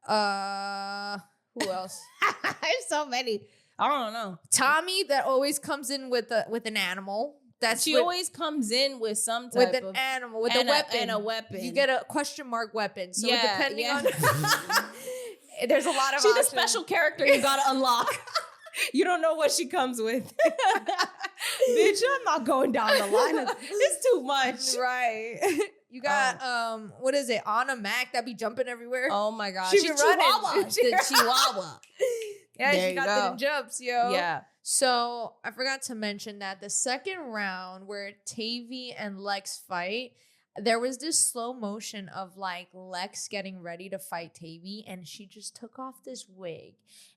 S1: who else?
S2: There's so many. I don't know.
S1: Tommy that always comes in with an animal.
S2: She always comes in with some type
S1: with an animal, with a weapon.
S2: And a weapon.
S1: You get a question mark weapon. So depending on there's a lot of
S2: She's
S1: options.
S2: a special character you gotta unlock. You don't know what she comes with. Bitch, I'm not going down the line. It's too much.
S1: Right. You got what is it? Anna Mac that be jumping everywhere.
S2: Oh my god.
S1: She be running.
S2: The Chihuahua.
S1: Yeah,
S2: there
S1: she got them jumps, yo.
S2: Yeah.
S1: So I forgot to mention that the second round where Tavi and Lex fight, there was this slow motion of like Lex getting ready to fight Tavi, and she just took off this wig,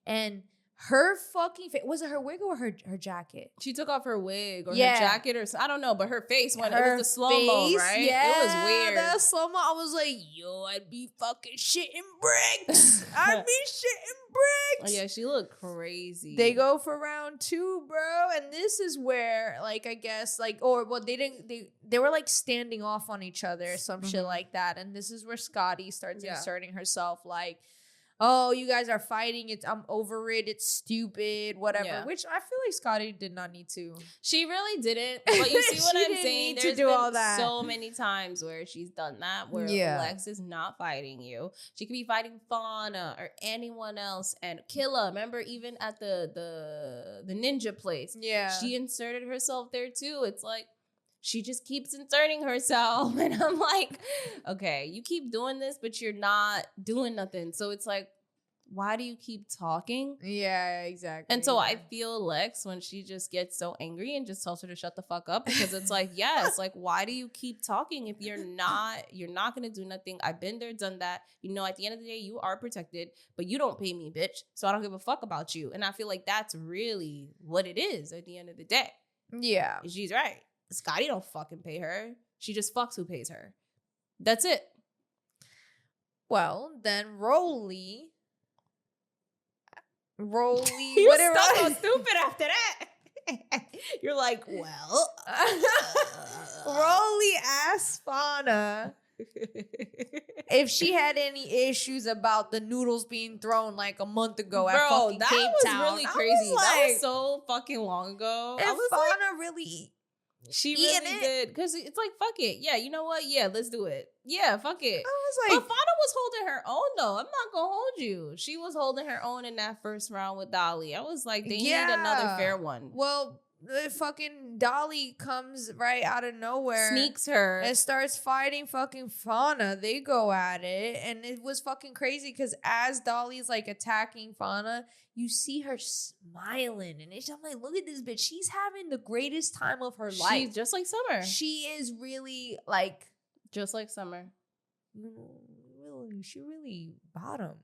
S1: and her fucking face, was it her wig or her jacket?
S2: She took off her wig or her jacket or I don't know, but her face when it was the slow-mo, right?
S1: Yeah,
S2: it was weird.
S1: That slow-mo, I was like, yo, I'd be fucking shitting bricks. I'd be shitting bricks.
S2: Oh, yeah, she looked crazy.
S1: They go for round 2, bro, and this is where, like, I guess, like, they were like standing off on each other, some shit like that, and this is where Scotty starts inserting herself, like, oh, you guys are fighting. I'm over it. It's stupid, whatever. Yeah. Which I feel like Scotty did not need to.
S2: She really didn't. But you see what I'm saying? There's
S1: do
S2: been
S1: all that.
S2: So many times where she's done that, where Lex is not fighting you. She could be fighting Fauna or anyone else. And Killa, remember even at the ninja place?
S1: Yeah.
S2: She inserted herself there too. It's like, she just keeps inserting herself. And I'm like, okay, you keep doing this, but you're not doing nothing. So it's like, why do you keep talking?
S1: Yeah, exactly.
S2: And so I feel Lex when she just gets so angry and just tells her to shut the fuck up, because it's like, yes, like, why do you keep talking if you're not going to do nothing? I've been there, done that. You know, at the end of the day, you are protected, but you don't pay me, bitch. So I don't give a fuck about you. And I feel like that's really what it is at the end of the day.
S1: Yeah.
S2: She's right. Scotty don't fucking pay her. She just fucks who pays her. That's it.
S1: Well, then Rollie,
S2: You stuck so stupid after that. You're like, well.
S1: Rollie asked Fauna if she had any issues about the noodles being thrown like a month ago at fucking
S2: that
S1: Cape
S2: was
S1: Town.
S2: really
S1: I
S2: crazy.
S1: was
S2: That
S1: like,
S2: was so fucking long ago.
S1: and
S2: I was
S1: Fauna
S2: like,
S1: really
S2: she
S1: eating
S2: really
S1: it?
S2: did. Because it's like, fuck it. Yeah, you know what? Yeah, let's do it. Yeah, fuck it.
S1: I was
S2: But
S1: like,
S2: Fauna was holding her own, though. I'm not going to hold you. She was holding her own in that first round with Dolly. I was like, they need another fair one.
S1: Well, the fucking Dolly comes right out of nowhere.
S2: Sneaks her.
S1: And starts fighting fucking Fauna. They go at it. And it was fucking crazy because as Dolly's like attacking Fauna, you see her smiling. And I'm like, look at this bitch. She's having the greatest time of her life.
S2: She's just like Summer.
S1: She is really like...
S2: Just like Summer.
S1: Really, she really bottom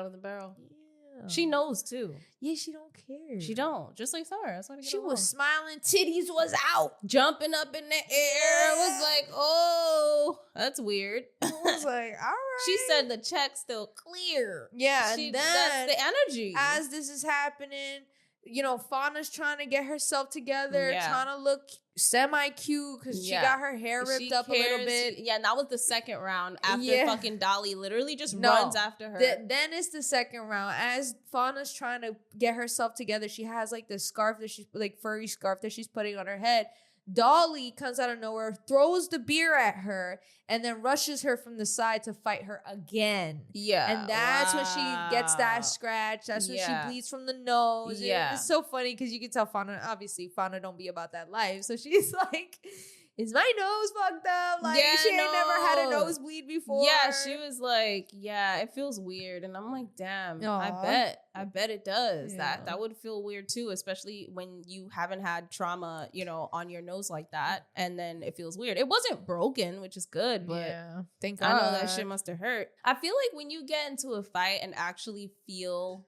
S2: of the barrel.
S1: Yeah.
S2: She knows too.
S1: Yeah, she don't care.
S2: She don't. Just like Summer. That's why they get
S1: She
S2: along.
S1: was smiling. Titties was out.
S2: Jumping up in the air. It was like, oh, that's weird.
S1: I was like, all right.
S2: She said the check's still clear.
S1: Yeah,
S2: She,
S1: and then
S2: that's the energy.
S1: as this is happening, you know, Fauna's trying to get herself together,
S2: Yeah.
S1: trying to look semi-cute because she got her hair ripped
S2: She
S1: up a little bit.
S2: Yeah, and that was the second round after fucking Dolly literally just
S1: No.
S2: runs after her.
S1: Then it's the second round. As Fauna's trying to get herself together, she has like this scarf that she's like furry scarf that she's putting on her head. Dolly comes out of nowhere, throws the beer at her, and then rushes her from the side to fight her again.
S2: Yeah.
S1: And that's when she gets that scratch. That's when she bleeds from the nose.
S2: Yeah.
S1: It's so funny because you can tell Fauna, obviously, Fauna don't be about that life. So she's like, is my nose fucked up? Like, she ain't never had a nosebleed before.
S2: Yeah, she was like, yeah, it feels weird. And I'm like, damn, I bet it does.
S1: Yeah.
S2: That would feel weird too, especially when you haven't had trauma, you know, on your nose like that. And then it feels weird. It wasn't broken, which is good, but
S1: thank God.
S2: I know that shit must have hurt. I feel like when you get into a fight and actually feel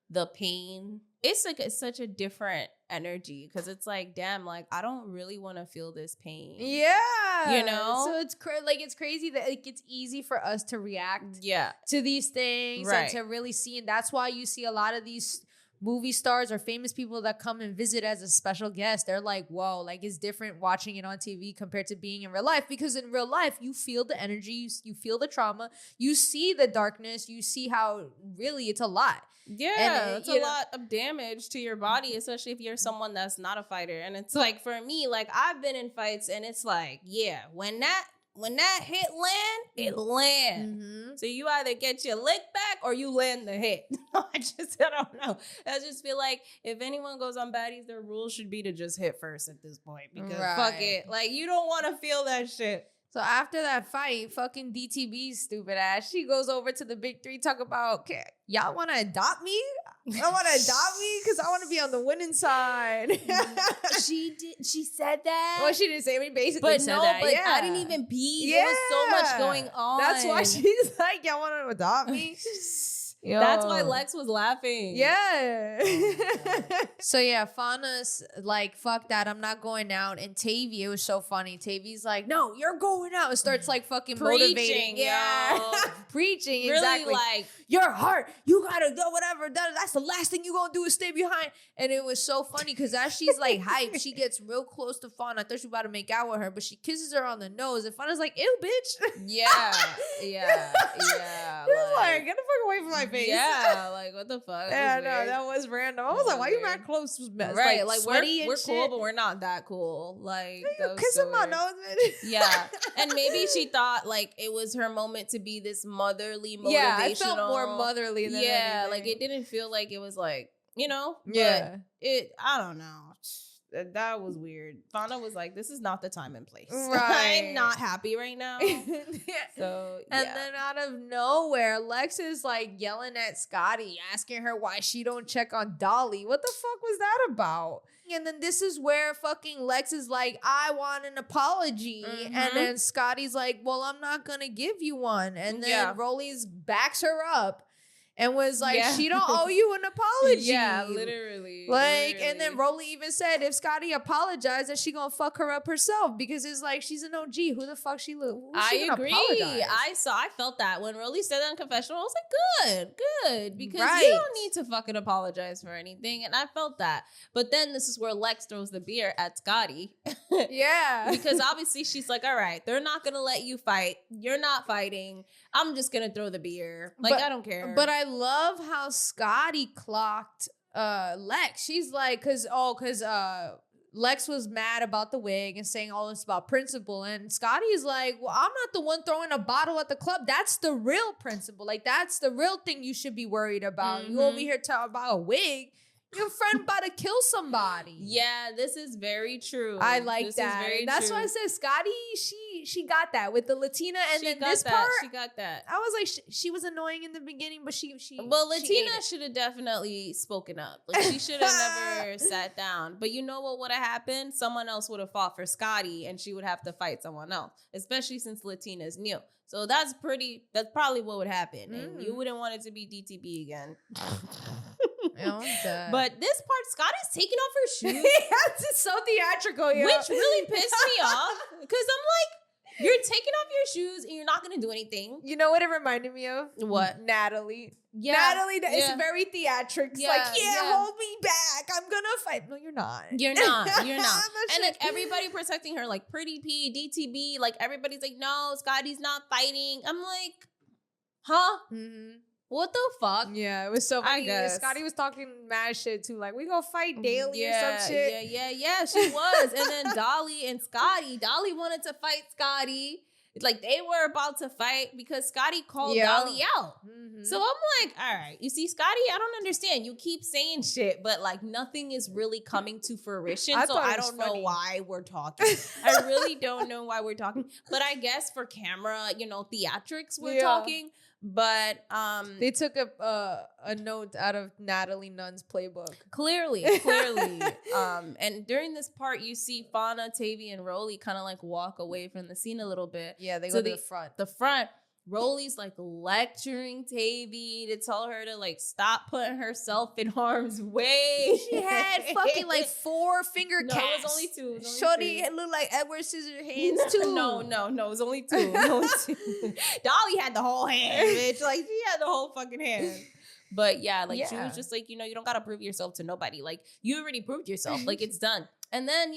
S2: the pain, it's like it's such a different energy because it's like, damn, like I don't really want to feel this pain.
S1: Yeah,
S2: you know.
S1: So it's it's crazy that like it's easy for us to react to these things
S2: right.
S1: and to really see, and that's why you see a lot of these movie stars or famous people that come and visit as a special guest. They're like, whoa, like it's different watching it on TV compared to being in real life, because in real life you feel the energy, you feel the trauma, you see the darkness, you see how really it's a lot.
S2: Yeah, it's a lot of damage to your body, especially if you're someone that's not a fighter. And it's like, for me, like I've been in fights and it's like, yeah, when that hit land, it land.
S1: Mm-hmm.
S2: So you either get your lick back or you land the hit. I don't know. I just feel like if anyone goes on Baddies, their rule should be to just hit first at this point, because fuck it. Like, you don't want to feel that shit.
S1: So after that fight, fucking DTB's stupid ass, she goes over to the big three, talk about, okay, y'all want to adopt me? Y'all want to adopt me? Because I want to be on the winning side.
S2: She said that?
S1: Well, she didn't say it. Basically said that.
S2: But
S1: yeah.
S2: I didn't even pee. There was so much going on.
S1: That's why she's like, y'all want to adopt me? Yo.
S2: That's why Lex was laughing.
S1: Yeah. So yeah, Fauna's like, fuck that, I'm not going out. And Tavi, it was so funny. Tavi's like, no, you're going out. And starts like fucking motivating. Yeah. Preaching,
S2: really,
S1: exactly.
S2: Like,
S1: your heart, you gotta go, whatever. That's the last thing you gonna do is stay behind. And it was so funny because as she's like hyped, she gets real close to Fauna. I thought she was about to make out with her, but she kisses her on the nose. And Fauna's like, ew, bitch.
S2: Yeah.
S1: It's like, get the fuck away from my face.
S2: Yeah, like what the fuck?
S1: Yeah, no, that was random. I was like, why you not close?
S2: Right, like
S1: sweaty
S2: we're
S1: and
S2: cool,
S1: shit.
S2: but we're not that cool. Like,
S1: You kissing my nose, bitch.
S2: Yeah, and maybe she thought like it was her moment to be this motherly, motivational.
S1: Yeah, I felt more motherly than anything.
S2: Like it didn't feel like it was like, you know.
S1: Yeah,
S2: but I don't know. that was weird. Fauna was like, this is not the time and place.
S1: Right.
S2: I'm not happy right now. So,
S1: and then out of nowhere, Lex is like yelling at Scotty, asking her why she don't check on Dolly. What the fuck was that about? And then this is where fucking Lex is like, I want an apology. And then Scotty's like, well, I'm not going to give you one. And then Rollie's backs her up. And was like, she don't owe you an apology.
S2: Yeah, literally.
S1: Like, and then Rollie even said, if Scotty apologized, that she gonna fuck her up herself because it's like she's an OG. Who the fuck she look?
S2: I agree. I felt that when Rollie said that in confessional. I was like, good, because you don't need to fucking apologize for anything. And I felt that. But then this is where Lex throws the beer at Scotty.
S1: Yeah,
S2: because obviously she's like, all right, they're not gonna let you fight. You're not fighting. I'm just gonna throw the beer. Like, I don't care.
S1: But I love how Scotty clocked Lex. She's like, cause Lex was mad about the wig and saying all this about principal. And Scotty's like, well, I'm not the one throwing a bottle at the club. That's the real principal. Like, that's the real thing you should be worried about. You over here talking about a wig. Your friend about to kill somebody.
S2: Yeah, this is very true.
S1: I like that. That's why I said Scotty, she got that with the Latina, and then this part,
S2: she got that.
S1: I was like, she was annoying in the beginning, but she
S2: well, Latina should have definitely spoken up. Like, she should have never sat down. But you know what would have happened? Someone else would have fought for Scotty, and she would have to fight someone else, especially since Latina's new. So that's probably what would happen, and you wouldn't want it to be DTB again. But this part, Scotty's taking off her shoes.
S1: It's so theatrical,
S2: which really pissed me off because I'm like, you're taking off your shoes and you're not gonna do anything.
S1: You know what it reminded me of?
S2: What?
S1: Natalie. Yeah, Natalie is very theatrics. Yeah, like, hold me back. I'm gonna fight. No, you're not.
S2: You're not. And like everybody protecting her, like Pretty P, DTB, like everybody's like, no, Scotty's not fighting. I'm like, huh? What the fuck?
S1: Yeah, it was so funny. Scotty was talking mad shit too. Like, we gonna fight daily or some shit.
S2: Yeah, she was. And then Dolly and Scotty. Dolly wanted to fight Scotty. Like, they were about to fight because Scotty called Dolly out. So I'm like, all right. You see, Scotty, I don't understand. You keep saying shit, but like nothing is really coming to fruition. So I don't know why we're talking. I really don't know why we're talking. But I guess for camera, theatrics, we're talking. But
S1: they took a note out of Natalie Nunn's playbook.
S2: Clearly. And during this part, you see Fauna, Tavi, and Rollie kind of like walk away from the scene a little bit.
S1: Yeah, they go to the front.
S2: The front. Rollie's like lecturing Tavi to tell her to like stop putting herself in harm's way.
S1: She had fucking like 4 finger casts.
S2: No, it was only 2.
S1: Shorty looked like Edward Scissorhands too.
S2: No, it was only 2. Dolly had the whole hand, bitch. Like, she had the whole fucking hand. But yeah, like she was just like, you don't gotta prove yourself to nobody. Like, you already proved yourself. Like, it's done. And then,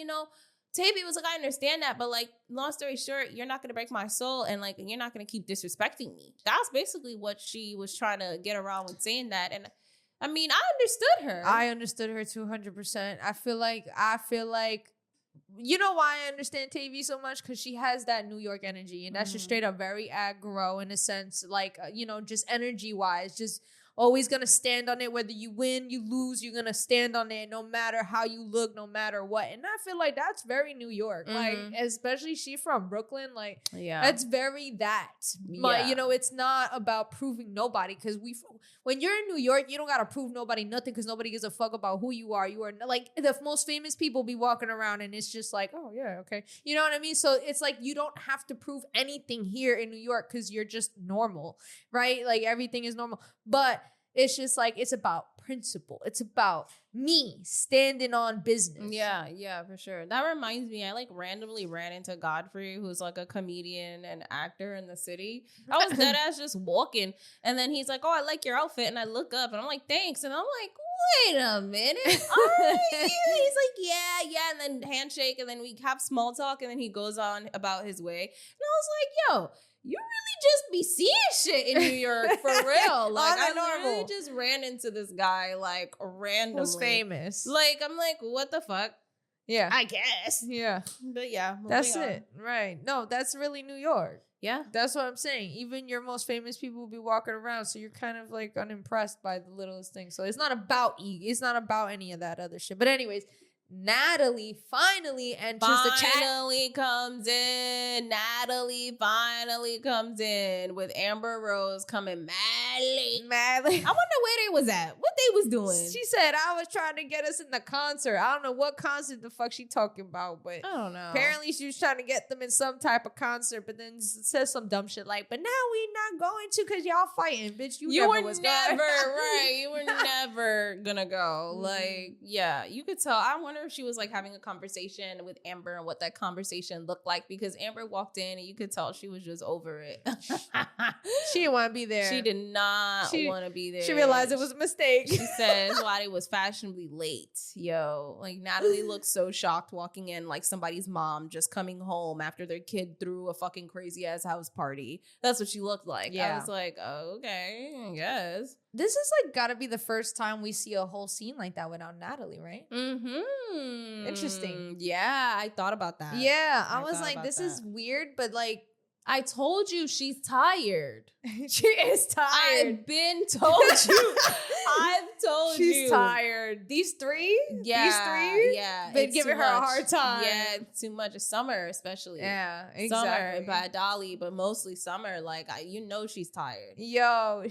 S2: Tavi was like, I understand that, but like, long story short, you're not going to break my soul and like, you're not going to keep disrespecting me. That's basically what she was trying to get around with saying that. And I mean, I understood her.
S1: I understood her 200%. I feel like, you know why I understand Tavi so much? Because she has that New York energy, and that's just straight up very aggro in a sense, like, just energy wise, just always gonna stand on it. Whether you win, you lose, you're gonna stand on it no matter how you look, no matter what. And I feel like that's very New York. Like, especially she from Brooklyn. Like, that's very that. But, it's not about proving nobody. Because when you're in New York, you don't gotta prove nobody nothing because nobody gives a fuck about who you are. You are like the most famous people be walking around and it's just like, oh yeah, okay. You know what I mean? So it's like you don't have to prove anything here in New York because you're just normal, right? Like, everything is normal. But it's just like, it's about principle. It's about me standing on business.
S2: Yeah, for sure. That reminds me, I like randomly ran into Godfrey, who's like a comedian and actor in the city. I was dead ass just walking. And then he's like, oh, I like your outfit. And I look up and I'm like, thanks. And I'm like, wait a minute. All right, yeah. He's like, yeah. And then handshake. And then we have small talk. And then he goes on about his way. And I was like, yo, you really just be seeing shit in New York for real. Like, I really just ran into this guy like randomly.
S1: Who's famous?
S2: Like, I'm like, what the fuck?
S1: Yeah.
S2: I guess.
S1: Yeah.
S2: But yeah.
S1: That's it. Right. No, that's really New York.
S2: Yeah.
S1: That's what I'm saying. Even your most famous people will be walking around, so you're kind of like unimpressed by the littlest thing. So it's not about ego. It's not about any of that other shit. But anyways, Natalie finally enters the chat.
S2: Finally comes in. Natalie finally comes in with Amber Rose coming madly. I wonder where they was at. What they was doing.
S1: She said, I was trying to get us in the concert. I don't know what concert the fuck she talking about, but
S2: I don't know.
S1: apparently she was trying to get them in some type of concert, but then says some dumb shit like, but now we not going to because y'all fighting, bitch. You
S2: were
S1: never was
S2: never
S1: going.
S2: right. You were never gonna go.
S1: Mhm.
S2: Like, yeah, you could tell. I wonder if she was like having a conversation with Amber and what that conversation looked like, because Amber walked in and you could tell she was just over it.
S1: She didn't want to be there.
S2: She did not want to be there.
S1: She realized it was a mistake.
S2: She says why it was fashionably late. Yo, like Natalie looked so shocked walking in, like somebody's mom just coming home after their kid threw a fucking crazy ass house party. That's what she looked like.
S1: Yeah.
S2: I was like, oh, okay, I guess.
S1: This is like gotta be the first time we see a whole scene like that without Natalie, right?
S2: Mm-hmm.
S1: Interesting.
S2: Yeah, I thought about that.
S1: Yeah, I
S2: I
S1: was
S2: thought
S1: like,
S2: about
S1: this is
S2: that.
S1: weird, but like,
S2: I told you she's tired.
S1: she is tired.
S2: I've been told you. I've told you.
S1: She's tired. These three?
S2: Yeah.
S1: These three?
S2: Yeah.
S1: Been
S2: it's
S1: giving
S2: too
S1: her a
S2: much.
S1: hard time.
S2: Yeah, it's too much. It's summer, especially.
S1: Yeah,
S2: Summer
S1: exactly.
S2: by Dolly, but mostly summer. Like, she's tired.
S1: Yo,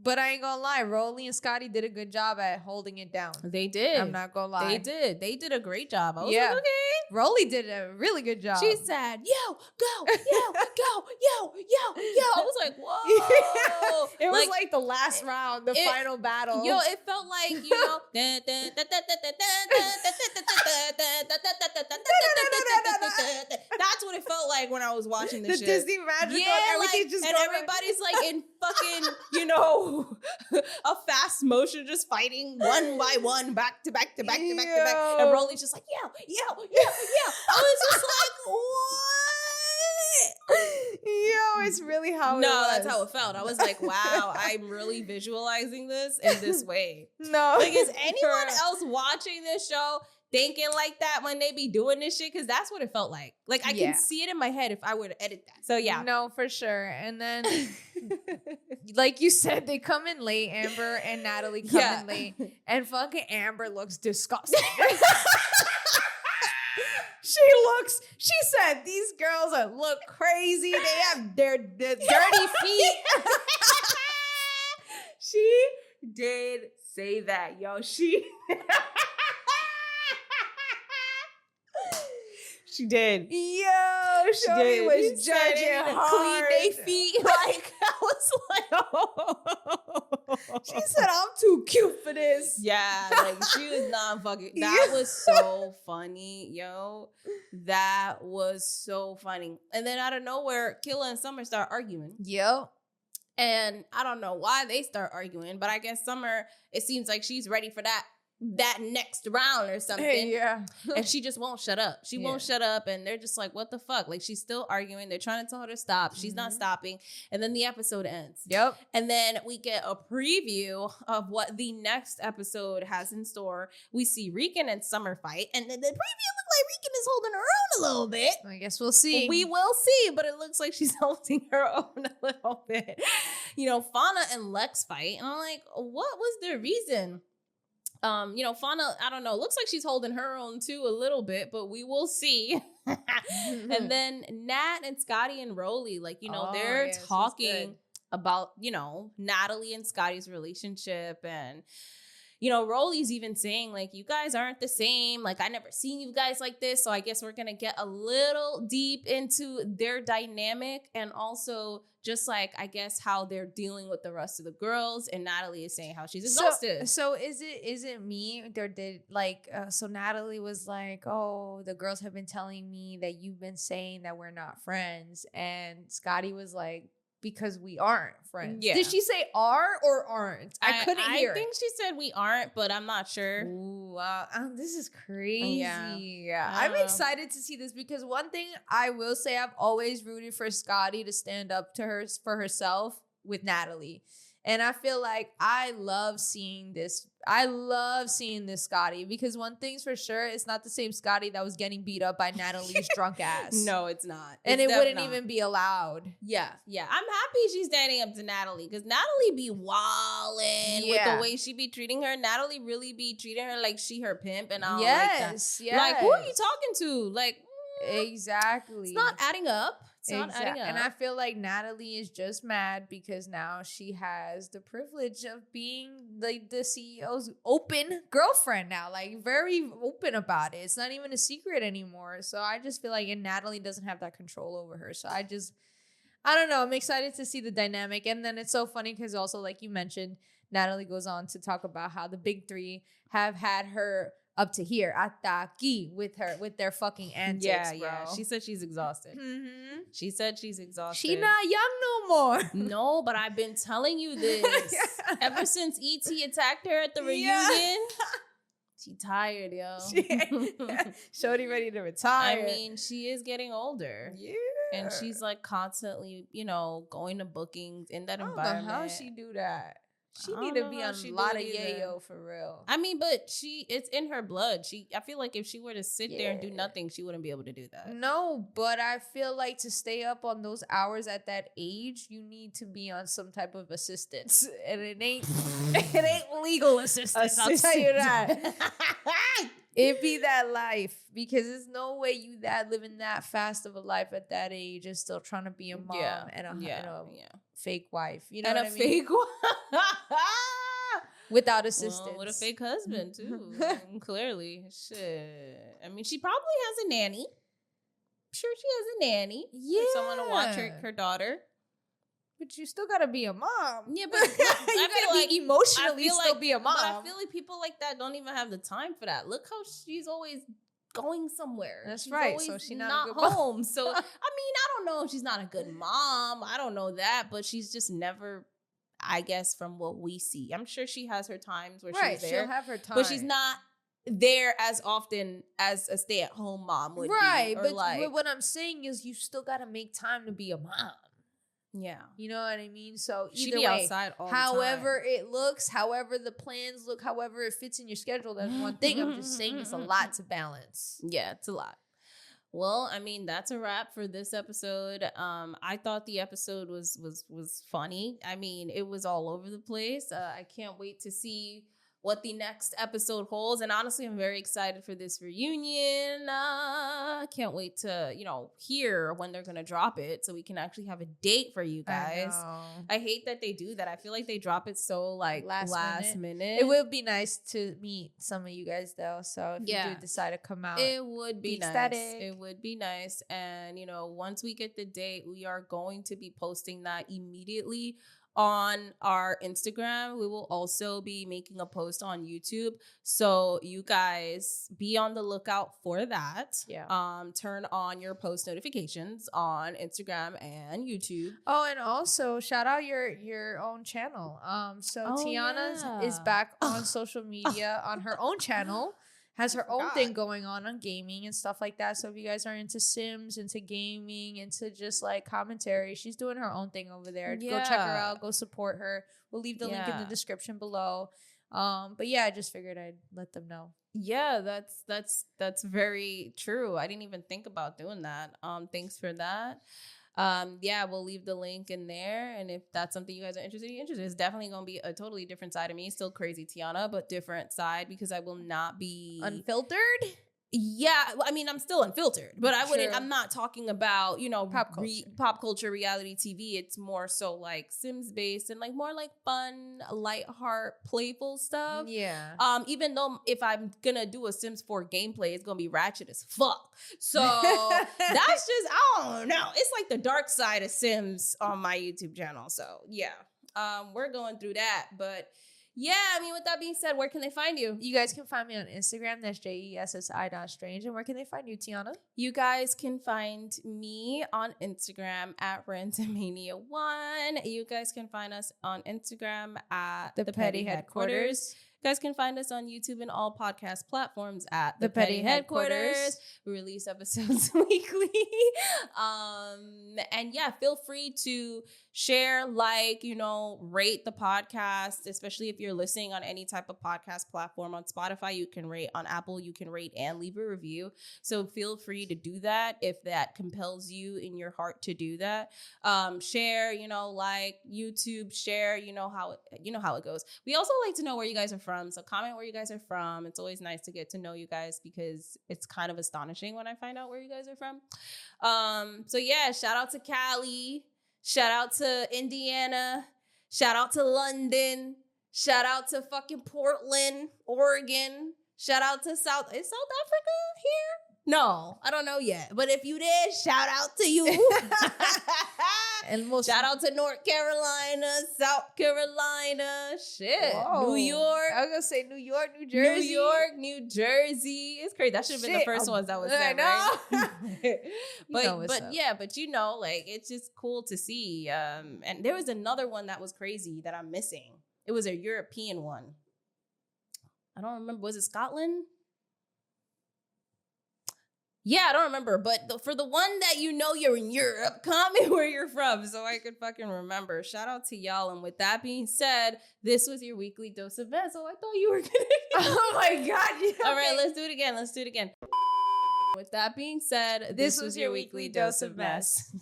S1: but I ain't gonna lie, Rollie and Scotty did a good job at holding it down.
S2: They did.
S1: I'm not gonna lie.
S2: They did. They did a great job. I was
S1: Yeah.
S2: like, okay.
S1: Rollie did a really good job.
S2: She said, yo, go, yo, go, yo, yo, yo. I was like, whoa.
S1: It was like the last round, the
S2: it-
S1: final battle.
S2: Yo, it felt like, you know, that's what it felt like when I was watching this
S1: the
S2: shit.
S1: Disney magic,
S2: Yeah,
S1: everything
S2: like,
S1: just
S2: and
S1: going-
S2: everybody's like in fucking, you know, a fast motion, just fighting one by one, back to back to back to back to back. And
S1: Yo.
S2: Rollie's just like, yo. I was just like, what?
S1: Yo, it's really how it was.
S2: No, that's how it felt. I was like, wow, I'm really visualizing this in this way.
S1: No.
S2: Like, is anyone else watching this show thinking like that when they be doing this shit? Because that's what it felt like. Like, I
S1: Yeah.
S2: can see it in my head if I were to edit that. So, yeah.
S1: No, for sure. And then, like you said, they come in late. Amber and Natalie come in late. And fucking Amber looks disgusting. She said, these girls look crazy. They have their dirty feet.
S2: She did say that, yo. She did.
S1: Yo,
S2: She
S1: Shorty
S2: did.
S1: was
S2: She said
S1: judging
S2: they need to
S1: hard.
S2: clean their feet. Like, I was like, oh.
S1: She said, I'm too cute for this.
S2: Yeah, like she was not fucking. That was so funny, yo. That was so funny. And then out of nowhere, Killa and Summer start arguing.
S1: Yep.
S2: And I don't know why they start arguing, but I guess Summer, it seems like she's ready for that next round or something.
S1: Yeah.
S2: And she just won't shut up. She won't shut up. And they're just like, what the fuck? Like, she's still arguing. They're trying to tell her to stop. She's not stopping. And then the episode ends.
S1: Yep.
S2: And then we get a preview of what the next episode has in store. We see Rican and Summer fight. And then the preview looked like Rican is holding her own a little bit.
S1: I guess we'll see.
S2: We will see, but it looks like she's holding her own a little bit. You know, Fauna and Lex fight. And I'm like, what was the reason? You know, Fauna, I don't know, looks like she's holding her own too a little bit, but we will see. And then Nat and Scotty and Rollie, like, you know, they're talking about, you know, Natalie and Scotty's relationship. And, you know, Rollie's even saying, like, you guys aren't the same. Like, I never seen you guys like this. So I guess we're going to get a little deep into their dynamic, and also just like, I guess, how they're dealing with the rest of the girls. And Natalie is saying how she's exhausted.
S1: So is it me? So Natalie was like, oh, the girls have been telling me that you've been saying that we're not friends. And Scotty was like, because we aren't friends.
S2: Yeah.
S1: Did she say are or aren't? I couldn't hear.
S2: I think she said we aren't, but I'm not sure.
S1: Ooh, this is crazy.
S2: Yeah.
S1: I'm excited to see this because one thing I will say, I've always rooted for Scotty to stand up to her for herself with Natalie. And I feel like I love seeing this. I love seeing this Scotty because one thing's for sure, it's not the same Scotty that was getting beat up by Natalie's drunk ass.
S2: No, it's not.
S1: And
S2: It's
S1: it wouldn't
S2: not.
S1: even be allowed.
S2: Yeah. I'm happy she's standing up to Natalie because Natalie be wildin' with the way she be treating her. Natalie really be treating her like she her pimp and all like that.
S1: Yes.
S2: Like, who are you talking to? Like,
S1: exactly.
S2: it's not adding up. It's not adding up.
S1: And I feel like Natalie is just mad because now she has the privilege of being like the CEO's open girlfriend now, like very open about it. It's not even a secret anymore. So I just feel like, and Natalie doesn't have that control over her. So I don't know. I'm excited to see the dynamic. And then it's so funny because also, like you mentioned, Natalie goes on to talk about how the big three have had her up to here, hasta aquí, with their fucking antics, bro.
S2: She said she's exhausted.
S1: Mm-hmm.
S2: She said she's exhausted.
S1: She not young no more.
S2: No, but I've been telling you this ever since E.T. attacked her at the reunion. She tired, yo.
S1: Shorty ready to retire.
S2: I mean, she is getting older.
S1: Yeah.
S2: And she's like constantly, going to bookings in that
S1: I don't
S2: environment.
S1: know how she do that. She
S2: I
S1: need
S2: don't
S1: to be
S2: know how
S1: on
S2: she
S1: a
S2: do
S1: lot
S2: it
S1: of
S2: either.
S1: yayo for real.
S2: I mean, but it's in her blood. I feel like if she were to sit there and do
S1: Yeah.
S2: nothing, she wouldn't be able to do that.
S1: No, but I feel like to stay up on those hours at that age, you need to be on some type of assistance, and it ain't legal assistance. I'll tell you that. It be that life because there's no way you living that fast of a life at that age and still trying to be a mom and a fake wife. You know
S2: and
S1: what
S2: a
S1: I mean?
S2: fake one.
S1: Without assistance.
S2: Well, with a fake husband, too. Clearly. Shit. I mean, she probably has a nanny. I'm sure she has a nanny.
S1: Yeah.
S2: Someone to watch her daughter.
S1: But you still gotta be a mom.
S2: Yeah, but
S1: you
S2: I
S1: gotta
S2: feel like
S1: be emotionally still be a mom.
S2: But I feel like people like that don't even have the time for that. Look how she's always going somewhere.
S1: That's
S2: she's
S1: right.
S2: always
S1: So she's not a good
S2: home.
S1: mom.
S2: So I mean, I don't know if she's not a good mom. I don't know that, but she's just never, I guess, from what we see. I'm sure she has her times where she's there.
S1: She'll have her time.
S2: But she's not there as often as a stay-at-home mom would be.
S1: Right.
S2: Or
S1: But
S2: like,
S1: what I'm saying is you still gotta make time to be a mom.
S2: yeah.
S1: You know what I mean? So
S2: She
S1: either
S2: be
S1: way,
S2: outside all
S1: however
S2: the time.
S1: it looks, however the plans look, however it fits in your schedule, that's one thing. I'm just saying it's a lot to balance.
S2: Yeah, it's a lot. Well, I mean, that's a wrap for this episode. I thought the episode was funny. I mean, it was all over the place. I can't wait to see what the next episode holds. And honestly, I'm very excited for this reunion. I can't wait to, hear when they're going to drop it so we can actually have a date for you guys. I hate that they do that. I feel like they drop it so like last minute.
S1: It would be nice to meet some of you guys though. So if you do decide to come out,
S2: it would be nice.
S1: ecstatic.
S2: It would be nice. And, once we get the date, we are going to be posting that immediately on our Instagram. We will also be making a post on YouTube. So you guys be on the lookout for that.
S1: Yeah.
S2: Turn on your post notifications on Instagram and YouTube.
S1: Oh, and also shout out your own channel. Tiana is back on social media on her own channel. Has her own thing going on gaming and stuff like that. So if you guys are into Sims, into gaming, into just like commentary, she's doing her own thing over there. Go check her out. Go support her. We'll leave the link in the description below. But yeah, I just figured I'd let them know.
S2: Yeah, that's very true. I didn't even think about doing that. Thanks for that. We'll leave the link in there, and if that's something you guys are interested, it's definitely gonna be a totally different side of me. Still crazy Tiana, but different side because I will not be
S1: Unfiltered.
S2: Yeah, I mean, I'm still unfiltered, but I wouldn't.
S1: True.
S2: I'm not talking about
S1: Pop culture.
S2: reality TV. It's more so like Sims based and like more like fun, lightheart, playful stuff.
S1: Yeah.
S2: Even though if I'm gonna do a Sims 4 gameplay, it's gonna be ratchet as fuck. So that's just, I don't know. It's like the dark side of Sims on my YouTube channel. So yeah, we're going through that, but. Yeah, I mean, with that being said, where can they find you?
S1: You guys can find me on Instagram. That's JESSI.strange. And where can they find you, Tiana?
S2: You guys can find me on Instagram at Randomania1. You guys can find us on Instagram at
S1: The Petty Headquarters.
S2: You guys can find us on YouTube and all podcast platforms at
S1: The Petty Headquarters.
S2: We release episodes weekly. And yeah, feel free to share, like, rate the podcast, especially if you're listening on any type of podcast platform. On Spotify, you can rate. On Apple, you can rate and leave a review. So feel free to do that if that compels you in your heart to do that. Share, like YouTube, share, you know how it goes. We also like to know where you guys are from. So comment where you guys are from. It's always nice to get to know you guys because it's kind of astonishing when I find out where you guys are from. So yeah, shout out to Cali. Shout out to Indiana. Shout out to London. Shout out to fucking Portland, Oregon. Shout out to is South Africa here? No, I don't know yet. But if you did, shout out to you.
S1: And
S2: shout out to North Carolina, South Carolina, shit. Whoa. New York.
S1: I was gonna say New York, New Jersey.
S2: New York, New Jersey. It's crazy. That should have been the first ones that was said, right? but it's just cool to see. And there was another one that was crazy that I'm missing. It was a European one. I don't remember. Was it Scotland? Yeah, I don't remember. But for the one that you're in Europe, comment where you're from so I could fucking remember. Shout out to y'all. And with that being said, this was your weekly dose of mess. Oh, I thought you were going to.
S1: Oh my God. Yeah,
S2: all right, let's do it again. With that being said, this was your weekly dose of mess.